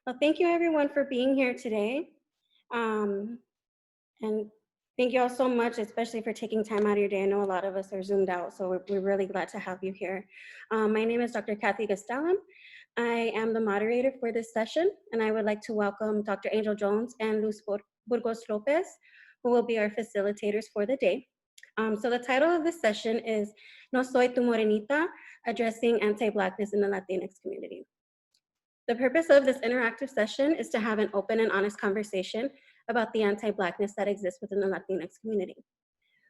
Well, thank you everyone for being here today. And thank you all so much, especially for taking time out of your day. I know a lot of us are Zoomed out, so we're really glad to have you here. My name is Dr. Kathy Gastelum. I am the moderator for this session, and I would like to welcome Dr. Angel Jones and Luz Burgos Lopez, who will be our facilitators for the day. So the title of this session is No Soy Tu Morenita, Addressing Anti-Blackness in the Latinx Community. The purpose of this interactive session is to have an open and honest conversation about the anti-Blackness that exists within the Latinx community.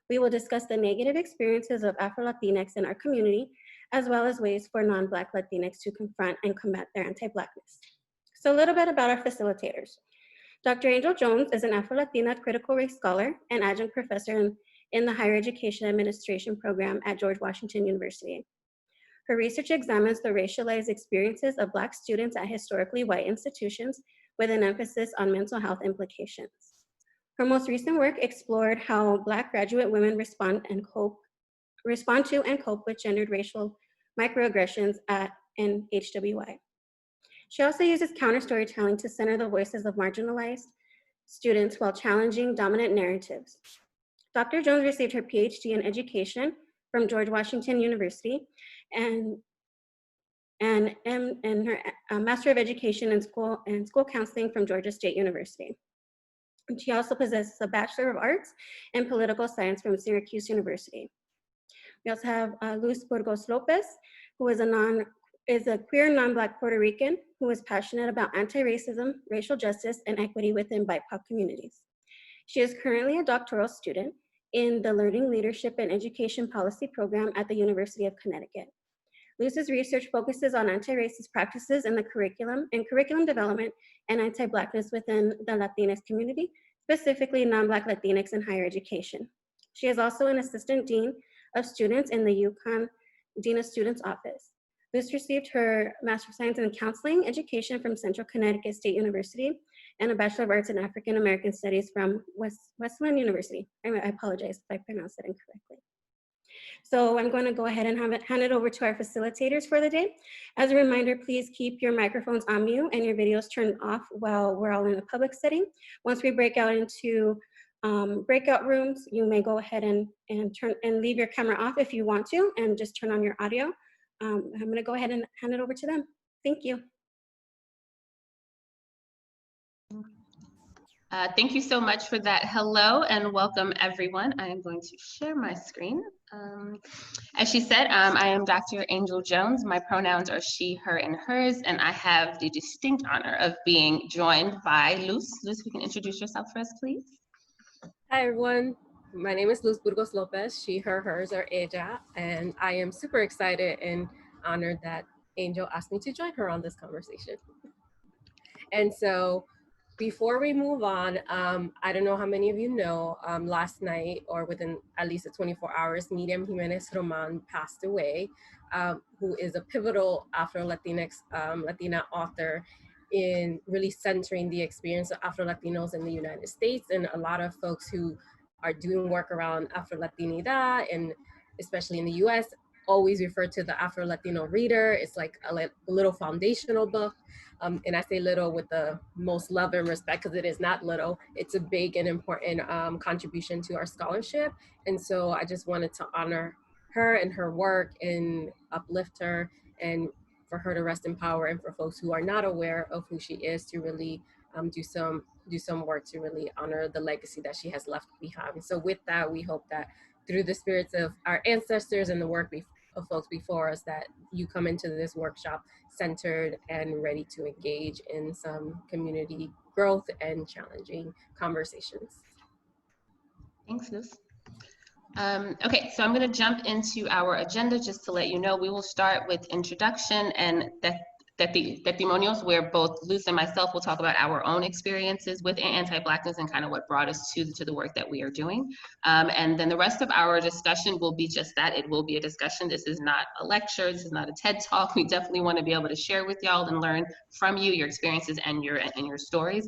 We will discuss the negative experiences of Afro-Latinx in our community, as well as ways for non-Black Latinx to confront and combat their anti-Blackness. So a little bit about our facilitators. Dr. Angel Jones is an Afro-Latina critical race scholar and adjunct professor in the Higher Education Administration program at George Washington University. Her research examines the racialized experiences of Black students at historically white institutions with an emphasis on mental health implications. Her most recent work explored how Black graduate women respond to and cope with gendered racial microaggressions at an HWY. She also uses counter storytelling to center the voices of marginalized students while challenging dominant narratives. Dr. Jones received her PhD in education from George Washington University and her Master of Education in School Counseling from Georgia State University. And she also possesses a Bachelor of Arts in Political Science from Syracuse University. We also have Luz Burgos Lopez, who is a queer non-Black Puerto Rican who is passionate about anti-racism, racial justice, and equity within BIPOC communities. She is currently a doctoral student in the Learning, Leadership, and Education Policy program at the University of Connecticut. Luz's research focuses on anti-racist practices in the curriculum development and anti-Blackness within the Latinx community, specifically non-Black Latinx in higher education. She is also an assistant dean of students in the UConn Dean of Students Office. Luz received her Master of Science in Counseling Education from Central Connecticut State University and a Bachelor of Arts in African American Studies from Wesleyan University. I apologize if I pronounced that incorrectly. So I'm going to go ahead and hand it over to our facilitators for the day. As a reminder, please keep your microphones on mute and your videos turned off while we're all in a public setting. Once we break out into breakout rooms, you may go ahead and leave your camera off if you want to, and just turn on your audio. I'm going to go ahead and hand it over to them. Thank you. Thank you so much for that. Hello and welcome everyone. I am going to share my screen. As she said, I am Dr. Angel Jones. My pronouns are she, her, and hers, and I have the distinct honor of being joined by Luz. Luz, you can introduce yourself for us, please. Hi everyone, my name is Luz Burgos Lopez. She, her, hers, or ella, and I am super excited and honored that Angel asked me to join her on this conversation. And so before we move on, I don't know how many of you know, last night or within at least 24 hours, Miriam Jimenez Roman passed away, who is a pivotal Afro-Latinx Latina author in really centering the experience of Afro-Latinos in the United States, and a lot of folks who are doing work around Afro-Latinidad, and especially in the US, always refer to the Afro-Latino Reader. It's like a little foundational book. And I say little with the most love and respect because it is not little. It's a big and important contribution to our scholarship. And so I just wanted to honor her and her work and uplift her, and for her to rest in power, and for folks who are not aware of who she is to really do some work to really honor the legacy that she has left behind. So with that, we hope that through the spirits of our ancestors and the work of folks before us, that you come into this workshop centered and ready to engage in some community growth and challenging conversations. Thanks, Luz. Okay, so I'm going to jump into our agenda just to let you know. We will start with introduction and testimonials, where both Luz and myself will talk about our own experiences with anti-Blackness and kind of what brought us to the work that we are doing. And then the rest of our discussion will be just that. It will be a discussion. This is not a lecture. This is not a TED Talk. We definitely want to be able to share with y'all and learn from you, your experiences and your stories.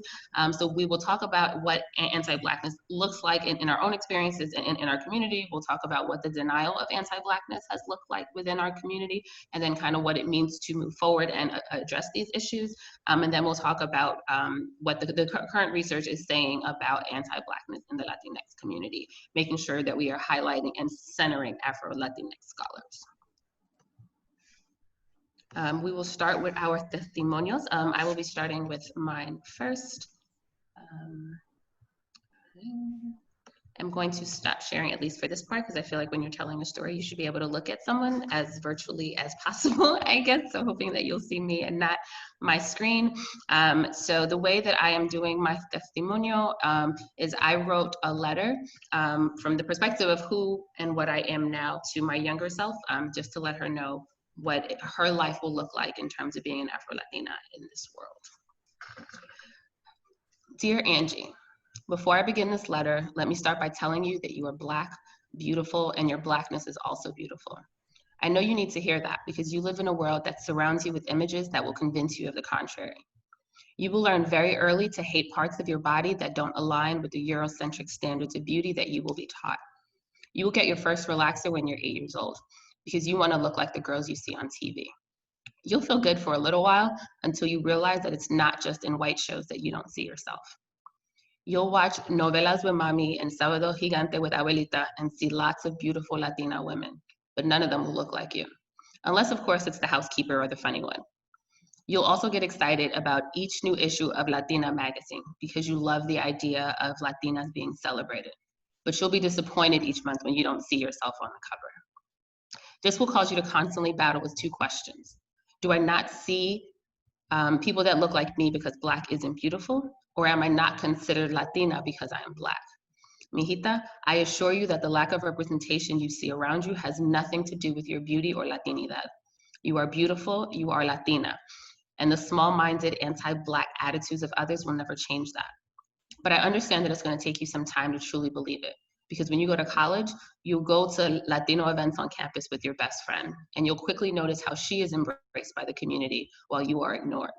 So we will talk about what anti-Blackness looks like in our own experiences in our community. We'll talk about what the denial of anti-Blackness has looked like within our community, and then kind of what it means to move forward and address these issues. And then we'll talk about what the current research is saying about anti-Blackness in the Latinx community, making sure that we are highlighting and centering Afro-Latinx scholars. We will start with our testimonials. I will be starting with mine first. I'm going to stop sharing, at least for this part, because I feel like when you're telling a story, you should be able to look at someone as virtually as possible, I guess. So hoping that you'll see me and not my screen. So the way that I am doing my testimonio is I wrote a letter from the perspective of who and what I am now to my younger self, just to let her know what her life will look like in terms of being an Afro-Latina in this world. Dear Angie, before I begin this letter, let me start by telling you that you are Black, beautiful, and your Blackness is also beautiful. I know you need to hear that because you live in a world that surrounds you with images that will convince you of the contrary. You will learn very early to hate parts of your body that don't align with the Eurocentric standards of beauty that you will be taught. You will get your first relaxer when you're 8 years old because you want to look like the girls you see on TV. You'll feel good for a little while until you realize that it's not just in white shows that you don't see yourself. You'll watch Novelas with Mami and Sábado Gigante with Abuelita and see lots of beautiful Latina women, but none of them will look like you. Unless, of course, it's the housekeeper or the funny one. You'll also get excited about each new issue of Latina magazine because you love the idea of Latinas being celebrated. But you'll be disappointed each month when you don't see yourself on the cover. This will cause you to constantly battle with two questions. Do I not see people that look like me because Black isn't beautiful? Or am I not considered Latina because I am Black? Mijita, I assure you that the lack of representation you see around you has nothing to do with your beauty or Latinidad. You are beautiful, you are Latina. And the small-minded anti-Black attitudes of others will never change that. But I understand that it's going to take you some time to truly believe it. Because when you go to college, you'll go to Latino events on campus with your best friend, and you'll quickly notice how she is embraced by the community while you are ignored.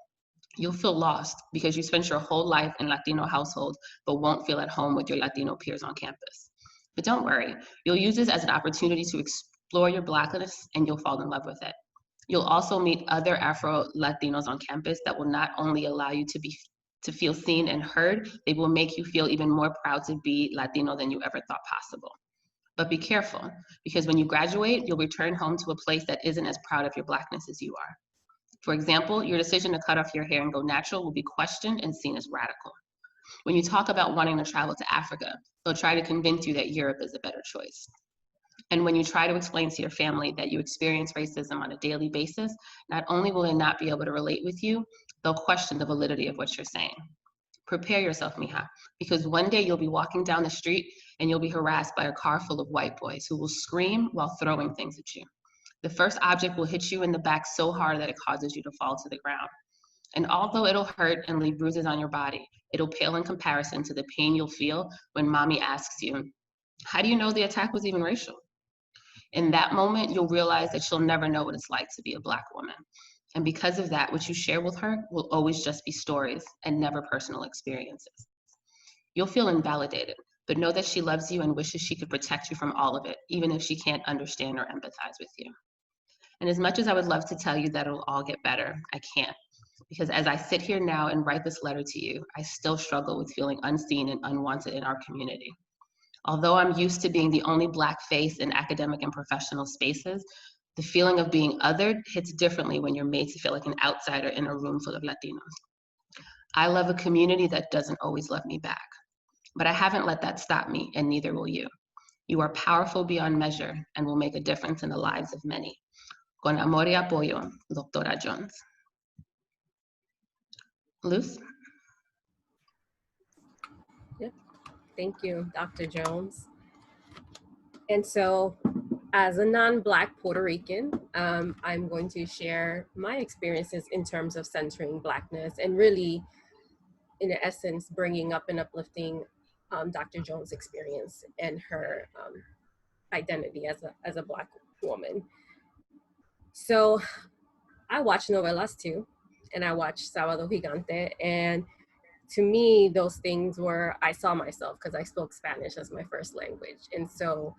You'll feel lost because you spent your whole life in Latino households, but won't feel at home with your Latino peers on campus. But don't worry, you'll use this as an opportunity to explore your Blackness and you'll fall in love with it. You'll also meet other Afro-Latinos on campus that will not only allow you to feel seen and heard, they will make you feel even more proud to be Latino than you ever thought possible. But be careful, because when you graduate, you'll return home to a place that isn't as proud of your Blackness as you are. For example, your decision to cut off your hair and go natural will be questioned and seen as radical. When you talk about wanting to travel to Africa, they'll try to convince you that Europe is a better choice. And when you try to explain to your family that you experience racism on a daily basis, not only will they not be able to relate with you, they'll question the validity of what you're saying. Prepare yourself, mija, because one day you'll be walking down the street and you'll be harassed by a car full of white boys who will scream while throwing things at you. The first object will hit you in the back so hard that it causes you to fall to the ground. And although it'll hurt and leave bruises on your body, it'll pale in comparison to the pain you'll feel when mommy asks you, how do you know the attack was even racial? In that moment, you'll realize that she'll never know what it's like to be a Black woman. And because of that, what you share with her will always just be stories and never personal experiences. You'll feel invalidated, but know that she loves you and wishes she could protect you from all of it, even if she can't understand or empathize with you. And as much as I would love to tell you that it'll all get better, I can't. Because as I sit here now and write this letter to you, I still struggle with feeling unseen and unwanted in our community. Although I'm used to being the only Black face in academic and professional spaces, the feeling of being othered hits differently when you're made to feel like an outsider in a room full of Latinos. I love a community that doesn't always love me back, but I haven't let that stop me, and neither will you. You are powerful beyond measure and will make a difference in the lives of many. Con amor y apoyo, Doctora Jones. Luz? Yep. Thank you, Dr. Jones. And so, as a non-Black Puerto Rican, I'm going to share my experiences in terms of centering Blackness and really, in essence, bringing up and uplifting Dr. Jones' experience and her identity as a Black woman. So I watch novelas too, and I watch Sábado Gigante, and to me, those things were, I saw myself because I spoke Spanish as my first language. And so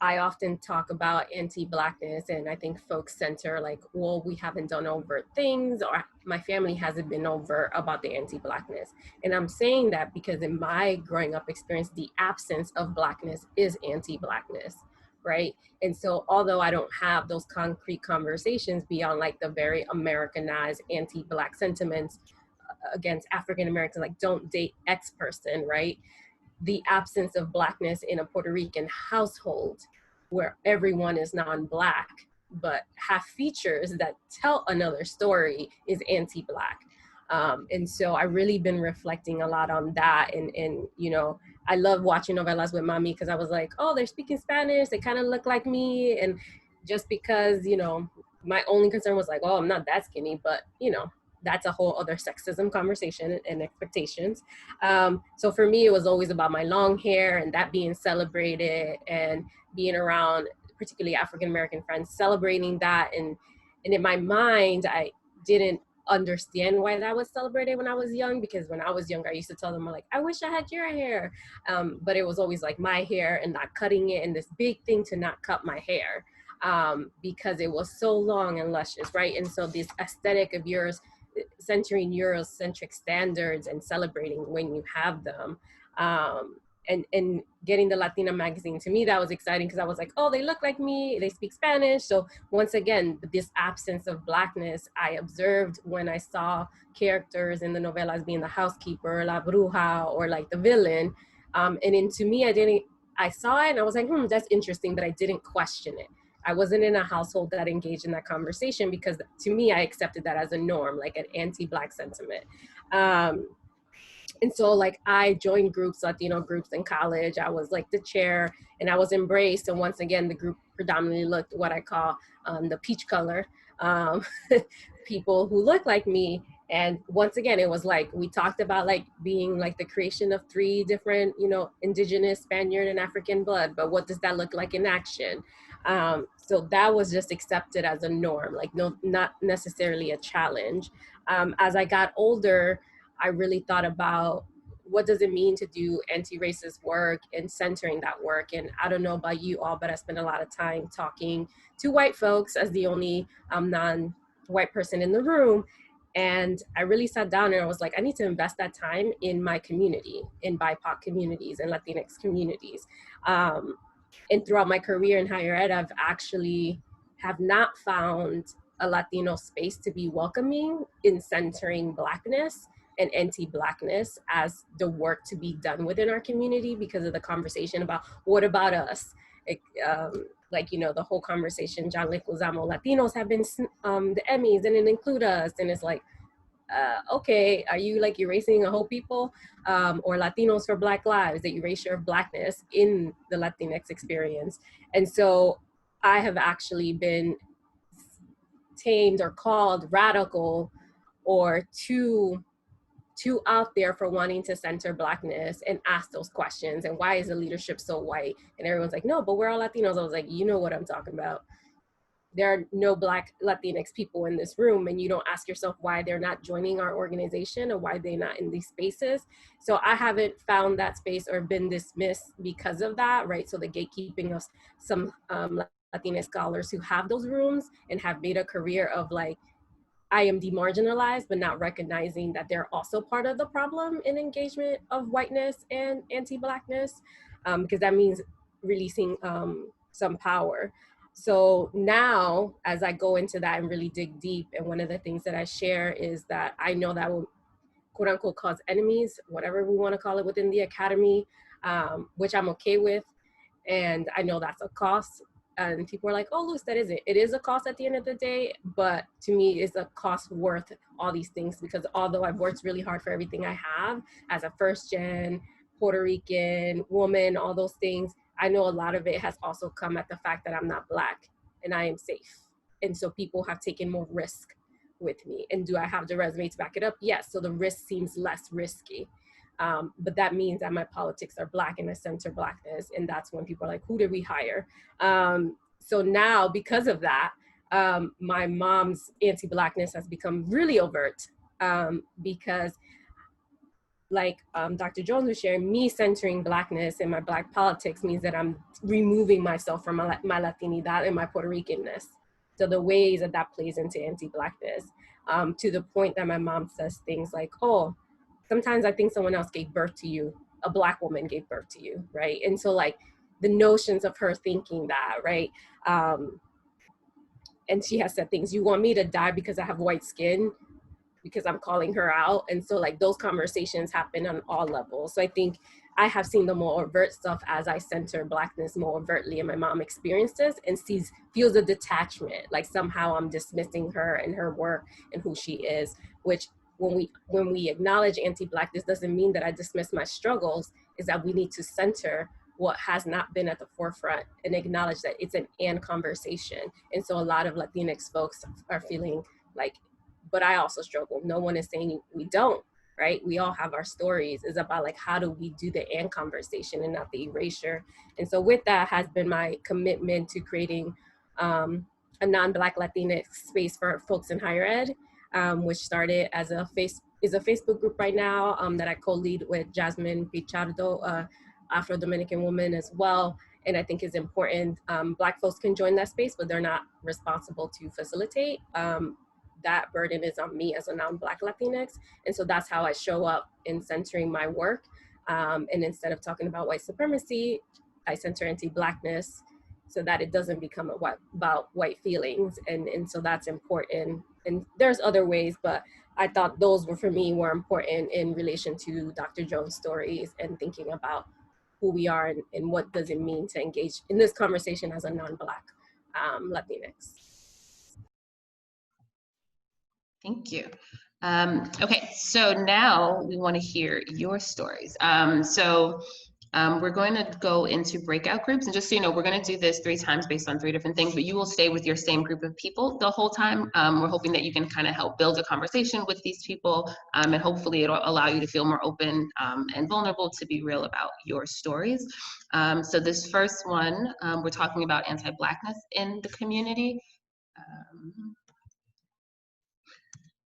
I often talk about anti-Blackness, and I think folks center like, well, we haven't done overt things, or my family hasn't been overt about the anti-Blackness. And I'm saying that because in my growing up experience, the absence of Blackness is anti-Blackness, right? And so although I don't have those concrete conversations beyond like the very Americanized anti-Black sentiments against African Americans, like don't date X person, right? The absence of Blackness in a Puerto Rican household where everyone is non-Black but have features that tell another story is anti-Black. And so I really been reflecting a lot on that. And you know, I love watching novelas with mommy because I was like, oh, they're speaking Spanish, they kind of look like me. And just because, you know, my only concern was like, oh, I'm not that skinny, but you know, that's a whole other sexism conversation and expectations. So for me, it was always about my long hair and that being celebrated, and being around particularly African-American friends celebrating that. And in my mind, I didn't understand why that was celebrated when I was young, because when I was younger, I used to tell them like, I wish I had your hair. But it was always like my hair and not cutting it, and this big thing to not cut my hair because it was so long and luscious, right? And so this aesthetic of yours, centering Eurocentric standards and celebrating when you have them. And getting the Latina magazine, to me, that was exciting because I was like, oh, they look like me, they speak Spanish. So once again, this absence of Blackness, I observed when I saw characters in the novelas being the housekeeper, La Bruja, or like the villain. And then to me, I saw it and I was like, that's interesting, but I didn't question it. I wasn't in a household that engaged in that conversation because to me, I accepted that as a norm, like an anti-Black sentiment. And so like I joined groups, Latino groups in college. I was like the chair and I was embraced. And once again, the group predominantly looked what I call the peach color, people who look like me. And once again, it was like, we talked about like being like the creation of 3 different, you know, indigenous, Spaniard, and African blood, but what does that look like in action? So that was just accepted as a norm, like no, not necessarily a challenge. As I got older, I really thought about what does it mean to do anti-racist work and centering that work. And I don't know about you all, but I spent a lot of time talking to white folks as the only non-white person in the room. And I really sat down and I was like, I need to invest that time in my community, in BIPOC communities and Latinx communities. And throughout my career in higher ed, I've actually have not found a Latino space to be welcoming in centering Blackness and anti-Blackness as the work to be done within our community, because of the conversation about what about us? Like, you know, the whole conversation, John Leguizamo, Latinos have been the Emmys and it include us. And it's like, okay, are you like erasing a whole people? Or Latinos for Black Lives, the erasure of Blackness in the Latinx experience. And so I have actually been tamed or called radical or too out there for wanting to center Blackness and ask those questions. And why is the leadership so white? And everyone's like, no, but we're all Latinos. I was like, you know what I'm talking about. There are no Black Latinx people in this room, and you don't ask yourself why they're not joining our organization or why they're not in these spaces. So I haven't found that space or been dismissed because of that, right? So the gatekeeping of some Latinx scholars who have those rooms and have made a career of like, I am demarginalized, but not recognizing that they're also part of the problem in engagement of whiteness and anti-Blackness, because that means releasing some power. So now, as I go into that and really dig deep, and one of the things that I share is that I know that will, quote unquote, cause enemies, whatever we want to call it within the academy, which I'm okay with. And I know that's a cost. And people are like, oh, Luz, that is it. It is a cost at the end of the day, but to me, it's a cost worth all these things, because although I've worked really hard for everything I have as a first gen Puerto Rican woman, all those things, I know a lot of it has also come at the fact that I'm not Black and I am safe. And so people have taken more risk with me. And do I have the resume to back it up? Yes. So the risk seems less risky. But that means that my politics are Black and I center Blackness. And that's when people are like, who did we hire? So now, because of that, my mom's anti-Blackness has become really overt, because like Dr. Jones was sharing, me centering Blackness and my Black politics means that I'm removing myself from my Latinidad and my Puerto Ricanness. So the ways that that plays into anti-Blackness, to the point that my mom says things like, oh, sometimes I think someone else gave birth to you, a Black woman gave birth to you, right? And so like the notions of her thinking that, right? And she has said things, you want me to die because I have white skin? Because I'm calling her out. And so like those conversations happen on all levels. So I think I have seen the more overt stuff as I center Blackness more overtly, and my mom experiences and feels a detachment, like somehow I'm dismissing her and her work and who she is, which when we acknowledge anti-Blackness doesn't mean that I dismiss my struggles, is that we need to center what has not been at the forefront and acknowledge that it's an and conversation. And so a lot of Latinx folks are feeling like, but I also struggle. No one is saying we don't, right? We all have our stories. It's about like, how do we do the and conversation and not the erasure? And so with that has been my commitment to creating a non-Black Latinx space for folks in higher ed, which started as a Facebook group right now that I co-lead with Jasmine Pichardo, Afro-Dominican woman as well. And I think is important. Black folks can join that space, but they're not responsible to facilitate. That burden is on me as a non-Black Latinx. And so that's how I show up in centering my work. And instead of talking about white supremacy, I center anti-Blackness so that it doesn't become about white feelings. And so that's important. And there's other ways, but I thought those were, for me, were important in relation to Dr. Jones' stories and thinking about who we are and what does it mean to engage in this conversation as a non-Black Latinx. Thank you. Okay, so now we want to hear your stories. We're going to go into breakout groups, and just so you know, we're going to do this 3 times based on 3 different things, but you will stay with your same group of people the whole time. We're hoping that you can kind of help build a conversation with these people, and hopefully it'll allow you to feel more open and vulnerable to be real about your stories. So this first one, we're talking about anti-Blackness in the community.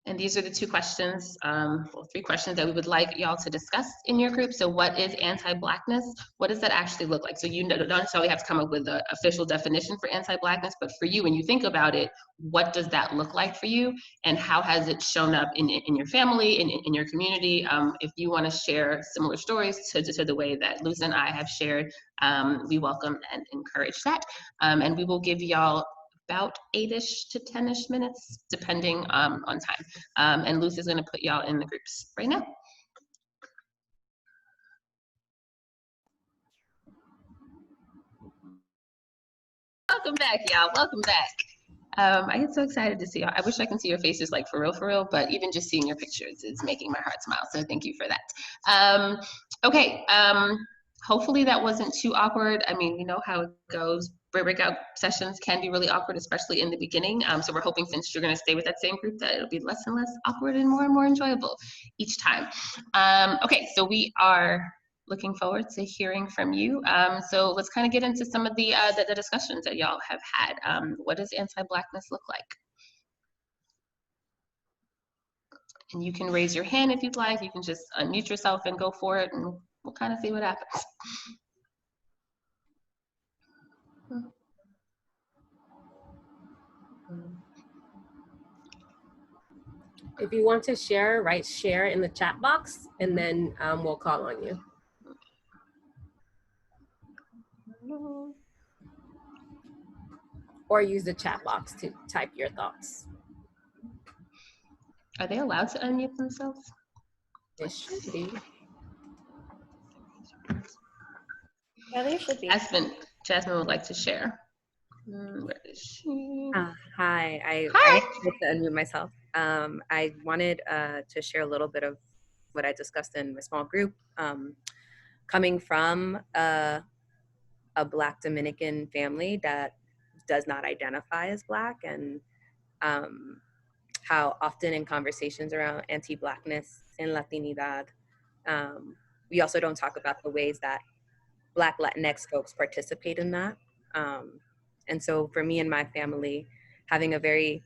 And these are the 2 questions, well, 3 questions that we would like y'all to discuss in your group. So what is anti-Blackness? What does that actually look like? So you don't necessarily have to come up with an official definition for anti-Blackness, but for you, when you think about it, what does that look like for you? And how has it shown up in your family, in your community? If you want to share similar stories to the way that Luz and I have shared, we welcome and encourage that. And we will give y'all about 8-ish to 10-ish minutes, depending on time. And Luz is going to put y'all in the groups right now. Welcome back, y'all. Welcome back. I get so excited to see y'all. I wish I can see your faces like for real, but even just seeing your pictures is making my heart smile. So thank you for that. Okay. Hopefully that wasn't too awkward. I mean, you know how it goes. Breakout sessions can be really awkward, especially in the beginning. So we're hoping, since you're going to stay with that same group, that it'll be less and less awkward and more enjoyable each time. Okay, so we are looking forward to hearing from you. So let's kind of get into some of the discussions that y'all have had. What does anti-Blackness look like? And you can raise your hand if you'd like. You can just unmute yourself and go for it, and we'll kind of see what happens. If you want to share, write share in the chat box, and then we'll call on you. Or use the chat box to type your thoughts. Are they allowed to unmute themselves? It should be. Yeah, they should be. Jasmine would like to share. Where is she? Hi, I had to unmute myself. I wanted to share a little bit of what I discussed in my small group. Coming from a Black Dominican family that does not identify as Black, and how often in conversations around anti-Blackness and Latinidad, we also don't talk about the ways that Black Latinx folks participate in that. And so for me and my family, having a very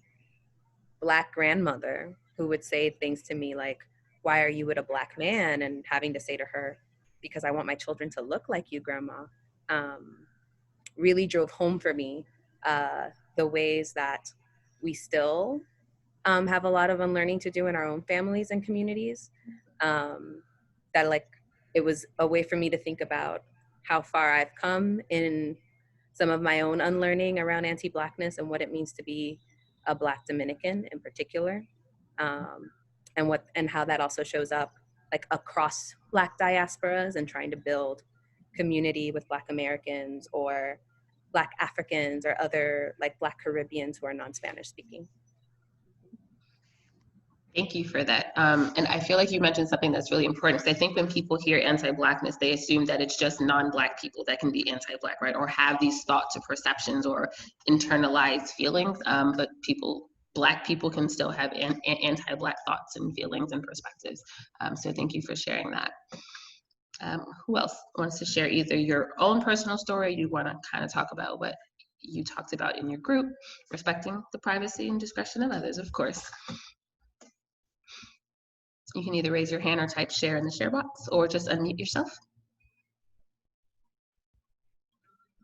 Black grandmother who would say things to me like, why are you with a Black man? And having to say to her, because I want my children to look like you, Grandma, really drove home for me the ways that we still have a lot of unlearning to do in our own families and communities. That like, it was a way for me to think about how far I've come in some of my own unlearning around anti-Blackness and what it means to be a Black Dominican in particular, and how that also shows up like across Black diasporas and trying to build community with Black Americans or Black Africans or other like Black Caribbeans who are non-Spanish speaking. Thank you for that. And I feel like you mentioned something that's really important, because I think when people hear anti-Blackness, they assume that it's just non-Black people that can be anti-Black, right? Or have these thoughts or perceptions or internalized feelings. But Black people can still have anti-Black thoughts and feelings and perspectives. So thank you for sharing that. Who else wants to share either your own personal story, or you want to kind of talk about what you talked about in your group, respecting the privacy and discretion of others, of course. You can either raise your hand or type share in the share box, or just unmute yourself.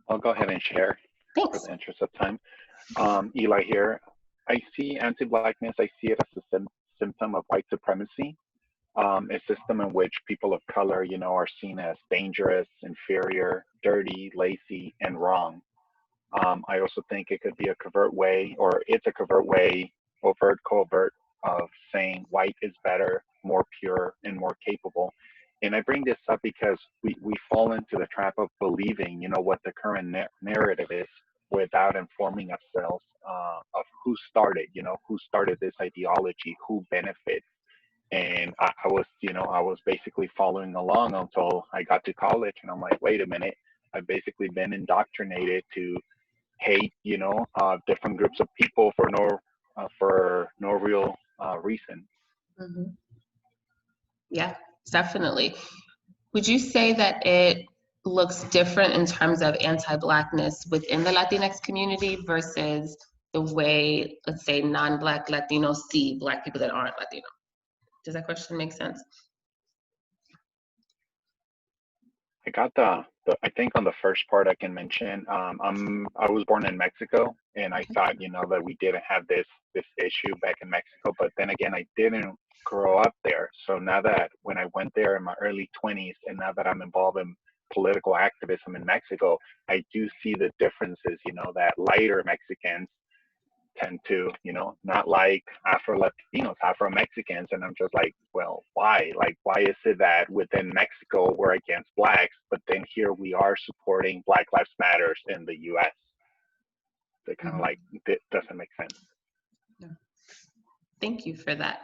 I'll go ahead and share. Thanks. For the interest of time. Eli here. I see anti-Blackness, I see it as a symptom of white supremacy, a system in which people of color, you know, are seen as dangerous, inferior, dirty, lazy, and wrong. I also think it could be a covert way, or it's a covert way, overt, covert, of saying white is better, more pure, and more capable. And I bring this up because we fall into the trap of believing, you know, what the current narrative is without informing ourselves of who started, you know, who started this ideology, who benefits. And I was basically following along until I got to college, and I'm like, wait a minute, I've basically been indoctrinated to hate, you know, different groups of people for no real reason. Mm-hmm. Yeah, definitely. Would you say that it looks different in terms of anti-Blackness within the Latinx community versus the way, let's say, non-Black Latinos see Black people that aren't Latino? Does that question make sense? I got I think on the first part I can mention, I was born in Mexico, and I thought, you know, that we didn't have this issue back in Mexico, but then again, I didn't grow up there. So now that when I went there in my early 20s, and now that I'm involved in political activism in Mexico, I do see the differences, you know, that lighter Mexicans tend to, you know, not like Afro-Latinos, Afro-Mexicans. And I'm just like, well, why? Like, why is it that within Mexico we're against Blacks, but then here we are supporting Black Lives Matters in the US? So kind of like, it doesn't make sense. No. Thank you for that.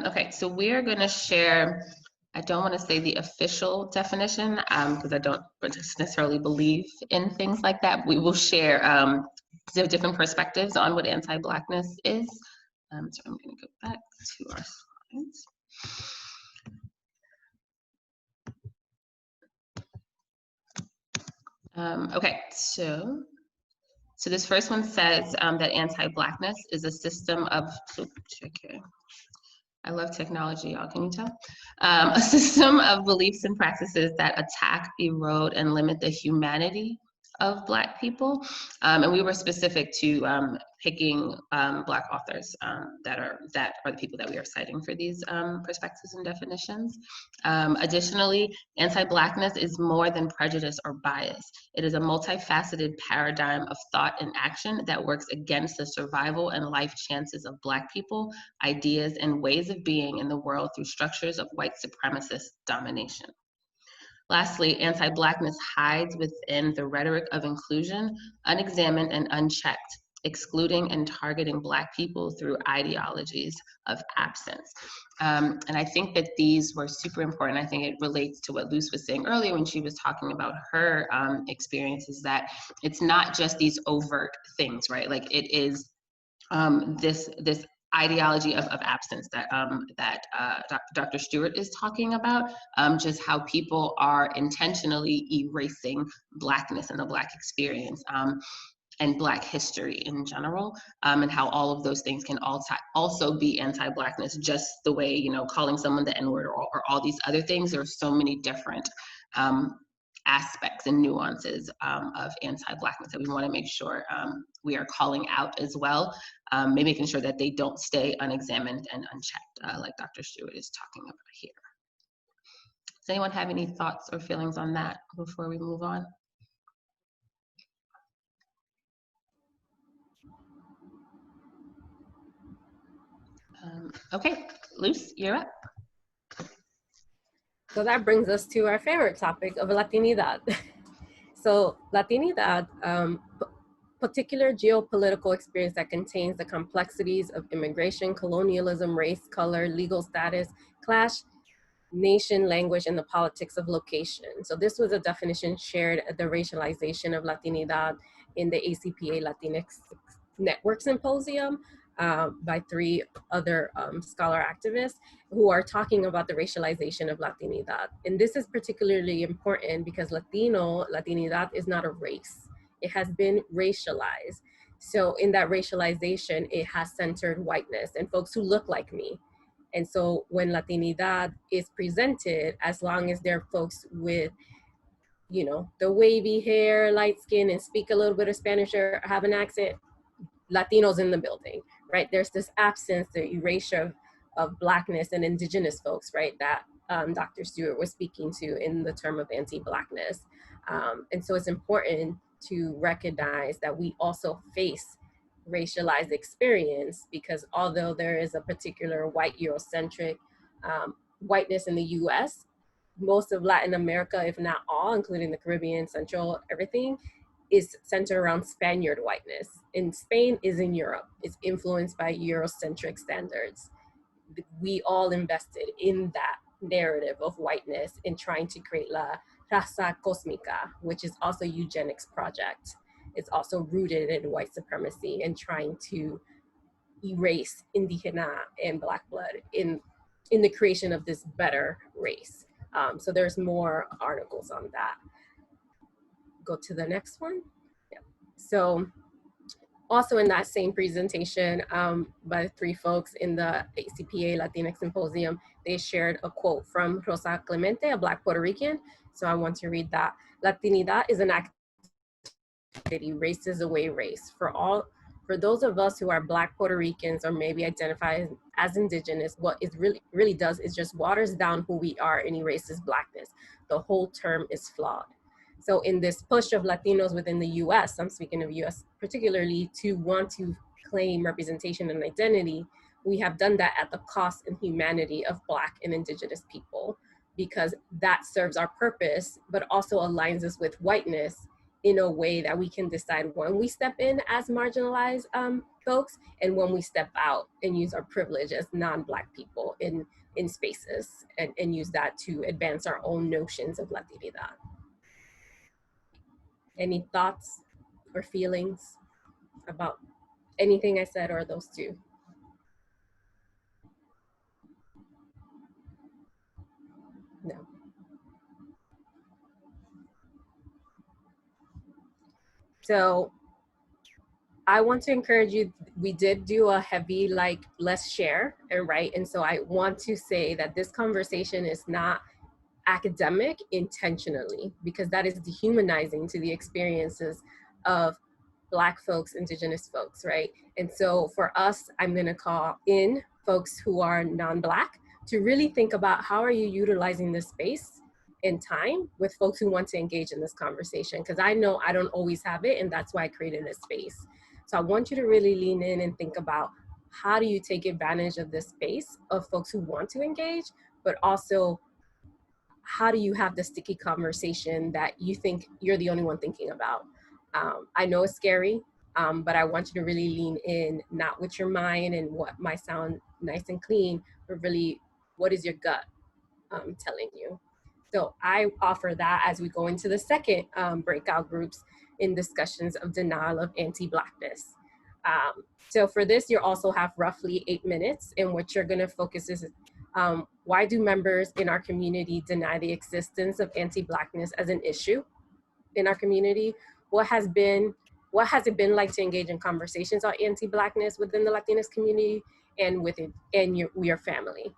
Okay, so we're going to share, I don't want to say the official definition because I don't necessarily believe in things like that. We will share different perspectives on what anti-Blackness is. So I'm going to go back to our slides. Okay, so this first one says that anti-Blackness is a system of, I love technology, y'all, can you tell? A system of beliefs and practices that attack, erode, and limit the humanity of Black people. And we were specific to picking Black authors that are the people that we are citing for these perspectives and definitions. Additionally, anti-Blackness is more than prejudice or bias. It is a multifaceted paradigm of thought and action that works against the survival and life chances of Black people, ideas, and ways of being in the world through structures of white supremacist domination. Lastly, anti-Blackness hides within the rhetoric of inclusion, unexamined and unchecked, excluding and targeting Black people through ideologies of absence. And I think that these were super important. I think it relates to what Luz was saying earlier when she was talking about her experiences, that it's not just these overt things, right? Like it is this ideology of absence that Dr. Stewart is talking about, just how people are intentionally erasing Blackness and the Black experience. and Black history in general, and how all of those things can also be anti-Blackness, just the way, you know, calling someone the N-word or all these other things. There are so many different aspects and nuances of anti-Blackness that we want to make sure we are calling out as well, making sure that they don't stay unexamined and unchecked, like Dr. Stewart is talking about here. Does anyone have any thoughts or feelings on that before we move on? Okay, Luce, you're up. So that brings us to our favorite topic of Latinidad. So Latinidad, particular geopolitical experience that contains the complexities of immigration, colonialism, race, color, legal status, class, nation, language, and the politics of location. So this was a definition shared at the racialization of Latinidad in the ACPA Latinx Network Symposium by 3 other scholar activists who are talking about the racialization of Latinidad. And this is particularly important because Latinidad is not a race. It has been racialized. So in that racialization, it has centered whiteness and folks who look like me. And so when Latinidad is presented, as long as they're folks with, you know, the wavy hair, light skin, and speak a little bit of Spanish or have an accent, Latinos in the building, right? There's this absence, the erasure of Blackness and indigenous folks, right? That Dr. Stewart was speaking to in the term of anti-Blackness. And so it's important to recognize that we also face racialized experience, because although there is a particular white Eurocentric whiteness in the US, most of Latin America, if not all, including the Caribbean, Central, everything, is centered around Spaniard whiteness. And Spain is in Europe. It's influenced by Eurocentric standards. We all invested in that narrative of whiteness in trying to create La Raza Cósmica, which is also a eugenics project. It's also rooted in white supremacy and trying to erase Indigena and Black blood in the creation of this better race. So there's more articles on that. Go to the next one. Yeah. So also in that same presentation by 3 folks in the ACPA Latinx Symposium, they shared a quote from Rosa Clemente, a Black Puerto Rican. So I want to read that. Latinidad is an activity, race is away race. For those of us who are Black Puerto Ricans or maybe identify as indigenous, what it really does is just waters down who we are and erases Blackness. The whole term is flawed. So in this push of Latinos within the US, I'm speaking of US particularly, to want to claim representation and identity, we have done that at the cost and humanity of Black and indigenous people, because that serves our purpose, but also aligns us with whiteness in a way that we can decide when we step in as marginalized folks and when we step out and use our privilege as non-Black people in spaces and use that to advance our own notions of Latinidad. Any thoughts or feelings about anything I said or those 2? No. So I want to encourage you, we did do a heavy, like, let's share and write. And so I want to say that this conversation is not academic intentionally, because that is dehumanizing to the experiences of Black folks, indigenous folks, right? And so for us, I'm gonna call in folks who are non-Black to really think about how are you utilizing this space and time with folks who want to engage in this conversation, because I know I don't always have it, and that's why I created this space. So I want you to really lean in and think about how do you take advantage of this space of folks who want to engage, but also how do you have the sticky conversation that you think you're the only one thinking about? I know it's scary, but I want you to really lean in, not with your mind and what might sound nice and clean, but really, what is your gut telling you? So I offer that as we go into the second breakout groups in discussions of denial of anti-Blackness. So for this, you also have roughly 8 minutes, and what you're gonna focus is why do members in our community deny the existence of anti-Blackness as an issue in our community? What has been what has it been like to engage in conversations on anti-Blackness within the Latinx community and your family?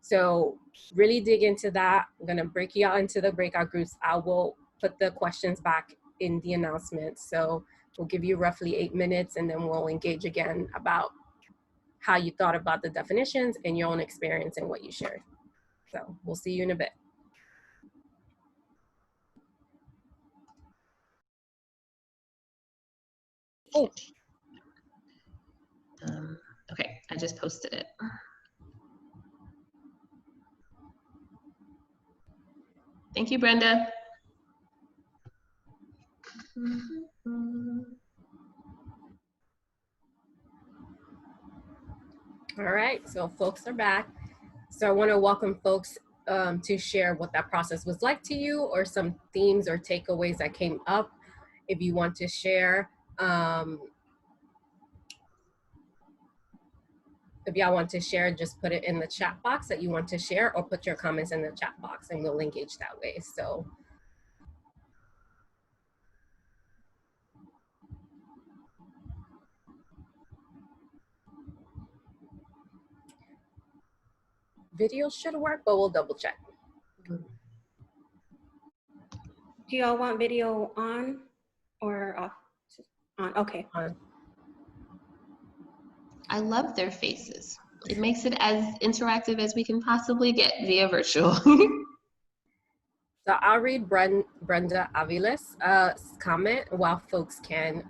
So really dig into that. I'm gonna break you out into the breakout groups. I will put the questions back in the announcement. So we'll give you roughly 8 minutes and then we'll engage again about how you thought about the definitions and your own experience and what you shared. So we'll see you in a bit. Oh. Okay, I just posted it. Thank you, Brenda. All right, so folks are back. So I want to welcome folks to share what that process was like to you, or some themes or takeaways that came up. If you want to share, if y'all want to share, just put it in the chat box that you want to share, or put your comments in the chat box and we'll engage that way. So. Video should work, but we'll double check. Do y'all want video on or off? On, okay. On. I love their faces. It makes it as interactive as we can possibly get via virtual. So I'll read Brenda Aviles' comment while folks can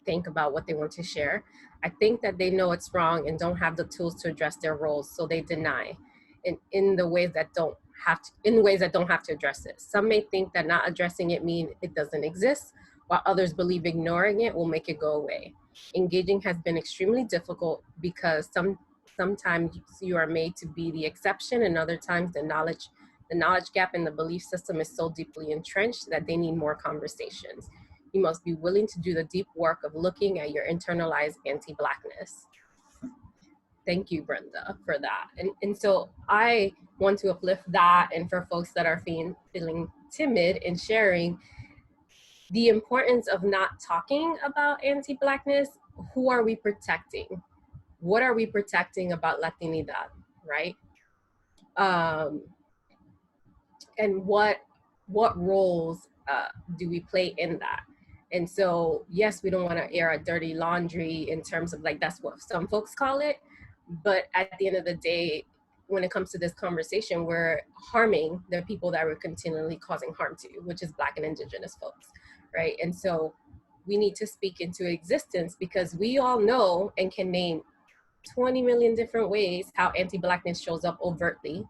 think about what they want to share. I think that they know it's wrong and don't have the tools to address their roles, so they deny in the ways that don't have to address it. Some may think that not addressing it means it doesn't exist, while others believe ignoring it will make it go away. Engaging has been extremely difficult because sometimes you are made to be the exception, and other times the knowledge gap in the belief system is so deeply entrenched that they need more conversations. You must be willing to do the deep work of looking at your internalized anti-Blackness. Thank you, Brenda, for that. And so I want to uplift that, and for folks that are feeling timid in sharing, the importance of not talking about anti-Blackness. Who are we protecting? What are we protecting about Latinidad, right? And what roles do we play in that? And so, yes, we don't want to air a dirty laundry in terms of, like, that's what some folks call it. But at the end of the day, when it comes to this conversation, we're harming the people that we're continually causing harm to, which is Black and Indigenous folks, right? And so we need to speak into existence, because we all know and can name 20 million different ways how anti-Blackness shows up overtly,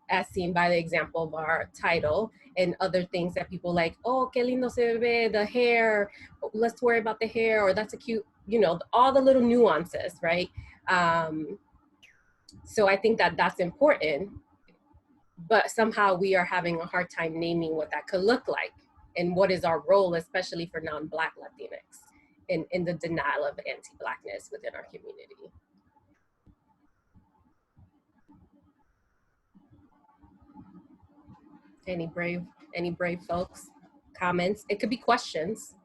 as seen by the example of our title, and other things that people like, oh, que lindo se ve, the hair, let's worry about the hair, or that's a cute, you know, all the little nuances, right? So I think that that's important, but somehow we are having a hard time naming what that could look like, and what is our role, especially for non-Black Latinx, in the denial of anti-Blackness within our community. Any brave folks? Comments? It could be questions.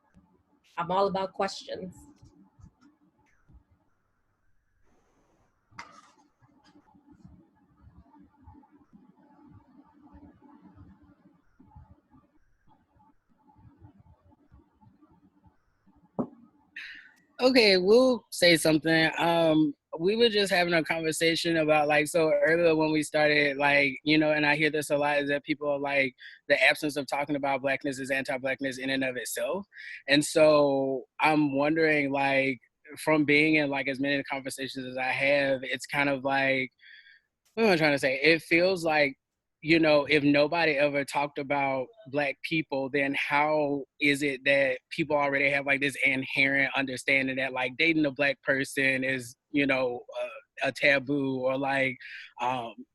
I'm all about questions. Okay, we'll say something. We were just having a conversation about, like, so earlier when we started, like, you know, and I hear this a lot, is that people are like, the absence of talking about Blackness is anti-Blackness in and of itself. And so I'm wondering, like, from being in, like, as many conversations as I have, it's kind of like, what am I trying to say? It feels like, you know, if nobody ever talked about Black people, then how is it that people already have, like, this inherent understanding that, like, dating a Black person is, you know, a taboo, or like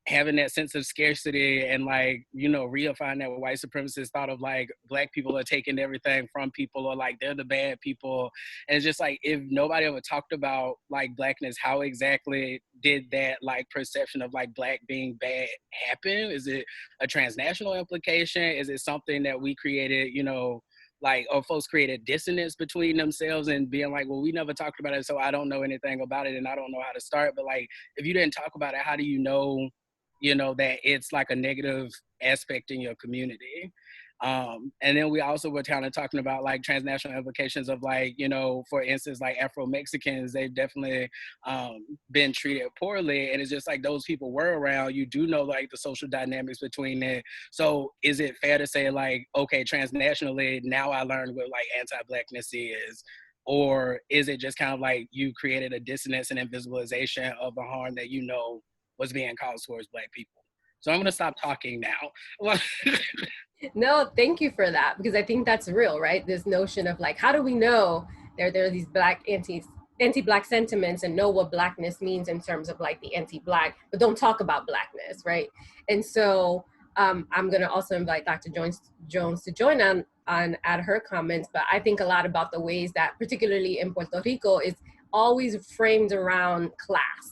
having that sense of scarcity, and, like, you know, reifying that white supremacists thought of, like, Black people are taking everything from people, or like they're the bad people. And it's just like, if nobody ever talked about, like, Blackness, how exactly did that, like, perception of, like, Black being bad happen? Is it a transnational implication? Is it something that we created, you know, like, or folks create a dissonance between themselves and being like, well, we never talked about it, so I don't know anything about it and I don't know how to start. But like, if you didn't talk about it, how do you know, that it's like a negative aspect in your community? And then we also were kind of talking about like transnational implications of like, for instance, like Afro-Mexicans, they've definitely been treated poorly. And it's just like those people were around, you do know like the social dynamics between it. So is it fair to say like, okay, transnationally, now I learned what like anti-Blackness is? Or is it just kind of like you created a dissonance and invisibilization of the harm that was being caused towards Black people? So I'm going to stop talking now. No, thank you for that, because I think that's real, right? This notion of like, how do we know there are these Black anti-Black sentiments and know what Blackness means in terms of like the anti-Black, but don't talk about Blackness, right? And so I'm going to also invite Dr. Jones to join on add her comments, but I think a lot about the ways that, particularly in Puerto Rico, is always framed around class.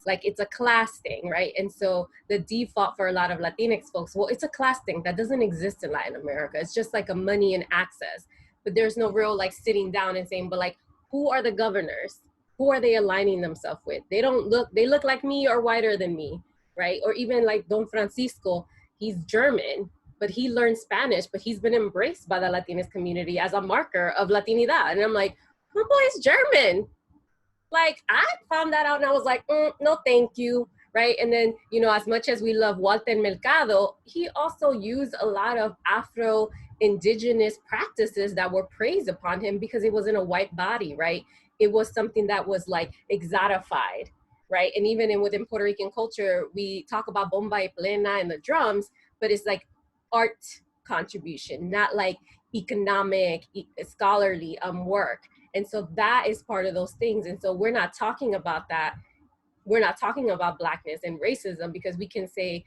Like it's a class thing, right? And so the default for a lot of Latinx folks, well, it's a class thing that doesn't exist in Latin America. It's just like a money and access, but there's no real like sitting down and saying, but like, who are the governors? Who are they aligning themselves with? They look like me or whiter than me, right? Or even like Don Francisco, he's German, but he learned Spanish, but he's been embraced by the Latinx community as a marker of Latinidad. And I'm like, my boy's German. Like, I found that out and I was like, no, thank you, right? And then, as much as we love Walter Mercado, he also used a lot of Afro-Indigenous practices that were praised upon him because it was in a white body, right? It was something that was like exotified, right? And even within Puerto Rican culture, we talk about bomba y plena and the drums, but it's like art contribution, not like economic, scholarly work. And so that is part of those things. And so we're not talking about that. We're not talking about Blackness and racism because we can say